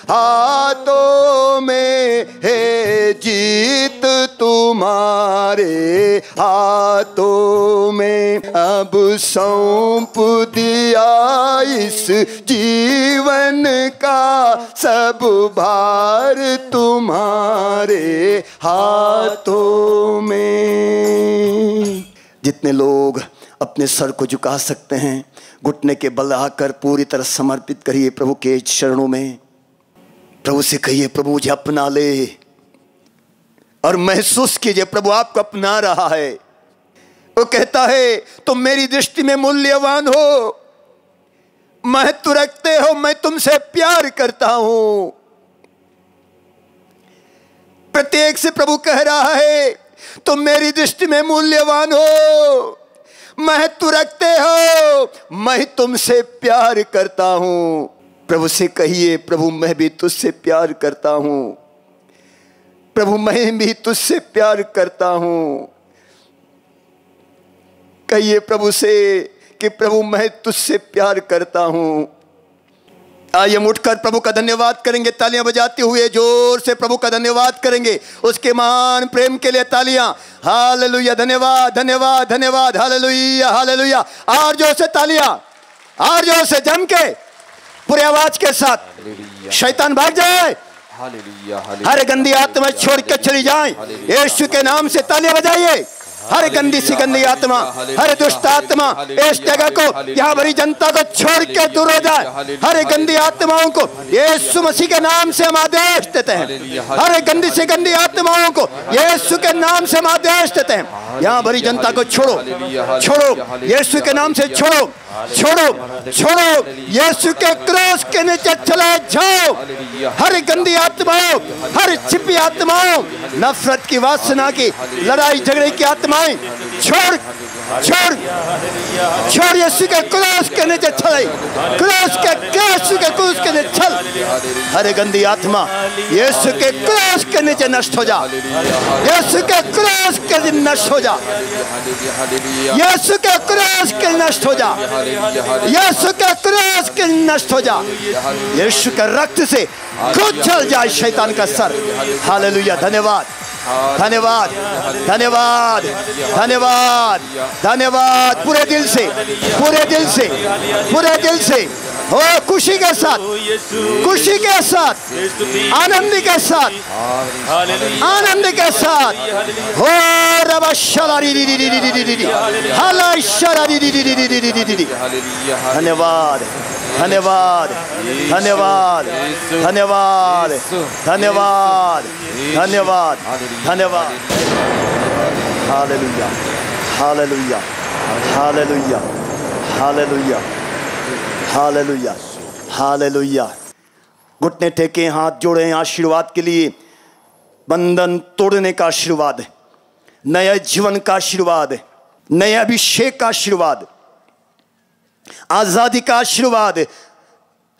हाथों में, हे जीत तुम्हारे हाथों में। अब सौंप दिया इस जीवन का सब भार तुम्हारे हाथों में। जितने लोग अपने सर को झुका सकते हैं, घुटने के बल आकर पूरी तरह समर्पित करिए प्रभु के चरणों में। प्रभु से कहिए, प्रभु मुझे अपना ले, और महसूस कीजिए प्रभु आपको अपना रहा है। वो कहता है तुम मेरी दृष्टि में मूल्यवान हो, महत्व रखते हो, मैं तुमसे प्यार करता हूं। प्रत्येक से प्रभु कह रहा है तुम मेरी दृष्टि में मूल्यवान हो, महत्व रखते हो, मैं तुमसे प्यार करता हूं। प्रभु से कहिए, प्रभु मैं भी तुझसे प्यार करता हूं, प्रभु मैं भी तुझसे प्यार करता हूं। कहिए प्रभु से कि प्रभु मैं तुझसे प्यार करता हूं। आइए हम उठकर प्रभु का धन्यवाद करेंगे, तालियां बजाते हुए जोर से प्रभु का धन्यवाद करेंगे, उसके महान प्रेम के लिए तालियां। हालेलुया, धन्यवाद धन्यवाद धन्यवाद, हालेलुया हालेलुया। और जोर से तालियां, और जोर से जम के पूरे आवाज के साथ। शैतान भाग जाए, हर गंदी आत्मा छोड़ के चली जाए, यीशु के नाम से तालियां बजाइए। हर गंदी सी गंदी आत्मा, हर दुष्ट आत्मा इस जगह को, यहाँ बड़ी जनता को छोड़ के दूर हो जाए। हर गंदी आत्माओं को यीशु मसीह के नाम से हम आदेश देते हैं। हर गंदी से गंदी आत्माओं को यीशु के नाम से हम आदेश देते हैं। यहाँ बड़ी जनता को छोड़ो, छोड़ो, यीशु के नाम से छोड़ो, छोड़ो, छोड़ो, यीशु के क्रूस के नीचे चले जाओ। हर गंदी आत्माओं, हर छिपी आत्माओं, नफरत की, वासना की, लड़ाई झगड़े की आत्माएं छोड़, छोड़, छोड़, यीशु के क्रूस के नीचे चले, क्रूस के, यीशु के क्रूस के नीचे चल। हर गंदी आत्मा यीशु के क्रूस के नीचे नष्ट हो जा, यीशु के क्रूस के नीचे नष्ट हो जा, यीशु के क्रूस के नष्ट हो जा, यीशु के क्रूस के नष्ट हो जा। यीशु के रक्त से खुद चल जाए शैतान का सर। हालेलुया, धन्यवाद धन्यवाद धन्यवाद धन्यवाद धन्यवाद, पूरे दिल से, पूरे दिल से, पूरे दिल से, हो खुशी के साथ, खुशी के साथ, आनंद के साथ, आनंद के साथ, हो रबा शरारी दी दी दी दी दी दी दी, हला शरारी दी दी दी दी दी दी दी। धन्यवाद धन्यवाद धन्यवाद धन्यवाद धन्यवाद धन्यवाद धन्यवाद। Hallelujah hallelujah hallelujah hallelujah hallelujah hallelujah. घुटने टेके, हाथ जोड़े आशीर्वाद के लिए। बंधन तोड़ने का आशीर्वाद, नया जीवन का आशीर्वाद, नए अभिषेक का आशीर्वाद, आजादी का आशीर्वाद,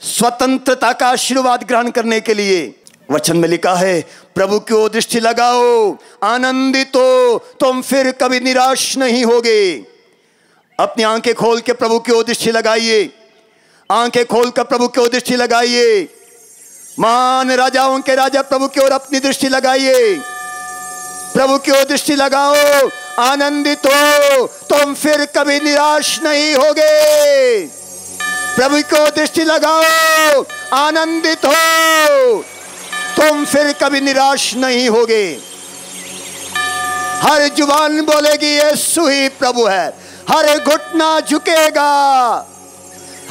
स्वतंत्रता का आशीर्वाद ग्रहण करने के लिए वचन में लिखा है, प्रभु की ओर दृष्टि लगाओ, आनंदित हो, तुम फिर कभी निराश नहीं होगे। अपनी आंखें खोल के प्रभु की ओर दृष्टि लगाइए, आंखें खोल कर प्रभु की ओर दृष्टि लगाइए। महान राजाओं के राजा प्रभु की ओर अपनी दृष्टि लगाइए, प्रभु की ओर दृष्टि लगाओ, आनंदित हो, तुम फिर कभी निराश नहीं होगे। प्रभु की ओर दृष्टि लगाओ, आनंदित हो, तुम फिर कभी निराश नहीं होगे। हर जुबान बोलेगी यीशु ही प्रभु है। हर घुटना झुकेगा,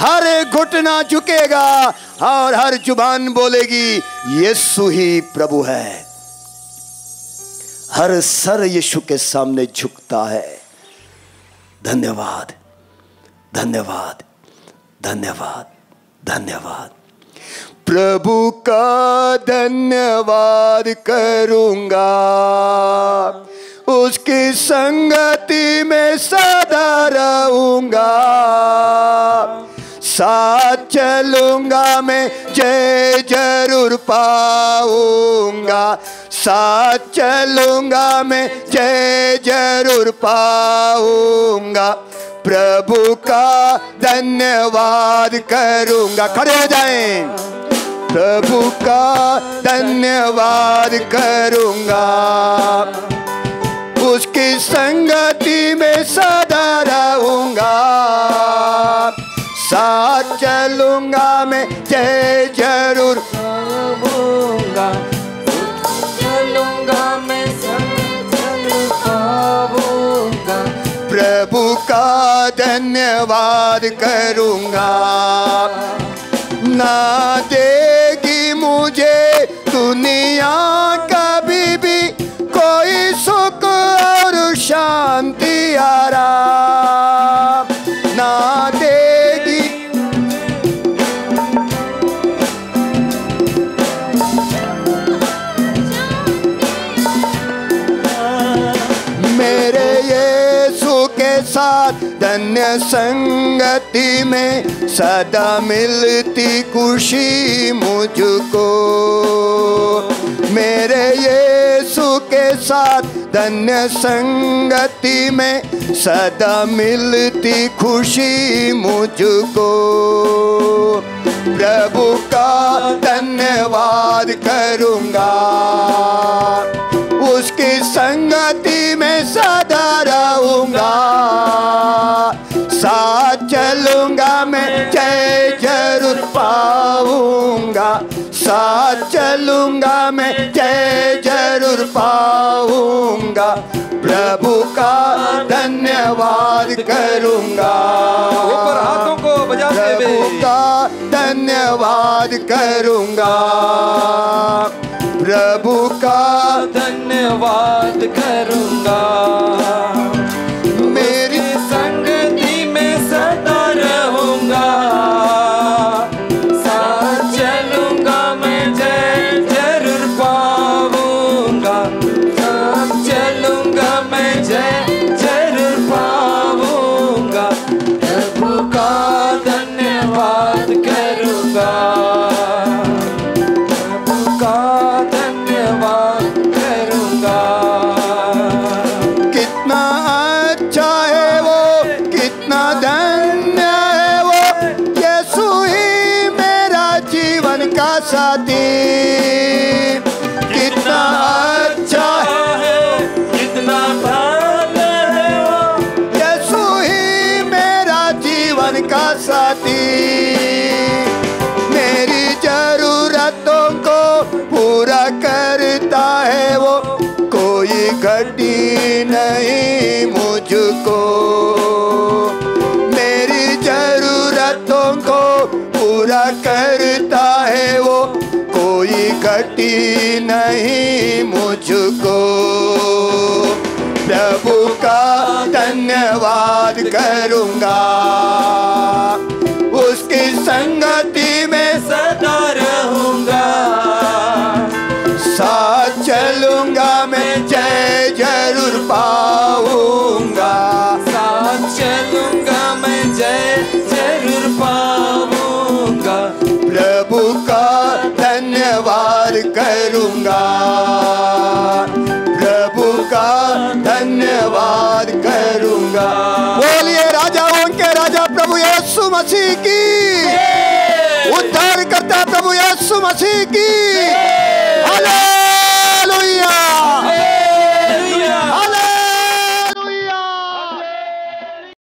हर घुटना झुकेगा और हर जुबान बोलेगी यीशु ही प्रभु है। हर सर यीशु के सामने झुकता है। धन्यवाद, धन्यवाद, धन्यवाद, धन्यवाद। प्रभु का धन्यवाद करूंगा, उसकी संगति में सदा रहूंगा। साथ चलूंगा मैं, जय जरूर पाऊंगा। साथ चलूंगा मैं, जय जरूर पाऊंगा। प्रभु का धन्यवाद करूंगा। खड़े हो जाएं। प्रभु का धन्यवाद करूंगा, उसकी संगति में सदा रहूंगा। साथ चलूंगा मैं, जय जरूर पाऊंगा। चलूंगा मैं, जरूर पाऊंगा। प्रभु का धन्यवाद करूंगा। ना देगी मुझे दुनिया कभी भी कोई सुख और शांति आराम, ना देगी। मेरे यीशु के साथ धन्य संगति में सदा मिलती खुशी मुझको। मेरे यीशु के साथ धन्य संगति में सदा मिलती खुशी मुझको। प्रभु का धन्यवाद करूंगा, उसकी संगति में सदा रहूंगा। साथ चलूंगा मैं, जय जरूर पाऊंगा। साथ चलूंगा मैं, जय जरूर पाऊंगा। प्रभु का धन्यवाद करूंगा। ऊपर हाथों को बजाते हुए प्रभु का धन्यवाद करूंगा। प्रभु का धन्यवाद करूंगा। मेरी संगति में सदा रहूंगा। साथ चलूंगा मैं, जय जरूर पाऊंगा। साथ चलूंगा मैं, जय जरूर पाऊंगा। प्रभु का धन्यवाद करूंगा। प्रभु का धन्यवाद करूंगा। कितना अच्छा है वो, कितना धन्य है वो, यीशु ही मेरा जीवन का साथी। कितना अच्छा है, कितना भाग्य है वो, यीशु ही मेरा जीवन का साथी। मेरी जरूरतों को पूरा करता है वो, कोई घटी नहीं मुझको। मेरी जरूरतों को पूरा करता है वो, कोई घटी नहीं मुझको। प्रभु का धन्यवाद करूंगा, उसकी संगति में सदा रहूंगा। साथ चलूंगा मैं, जय जरूर पाऊंगा। साथ चलूंगा मैं, जय जरूर पाऊंगा। प्रभु का धन्यवाद करूंगा। प्रभु का धन्यवाद करूंगा। बोलिए राजाओं के राजा प्रभु यीशु मसीह की, उद्धार करता प्रभु यीशु मसीह की।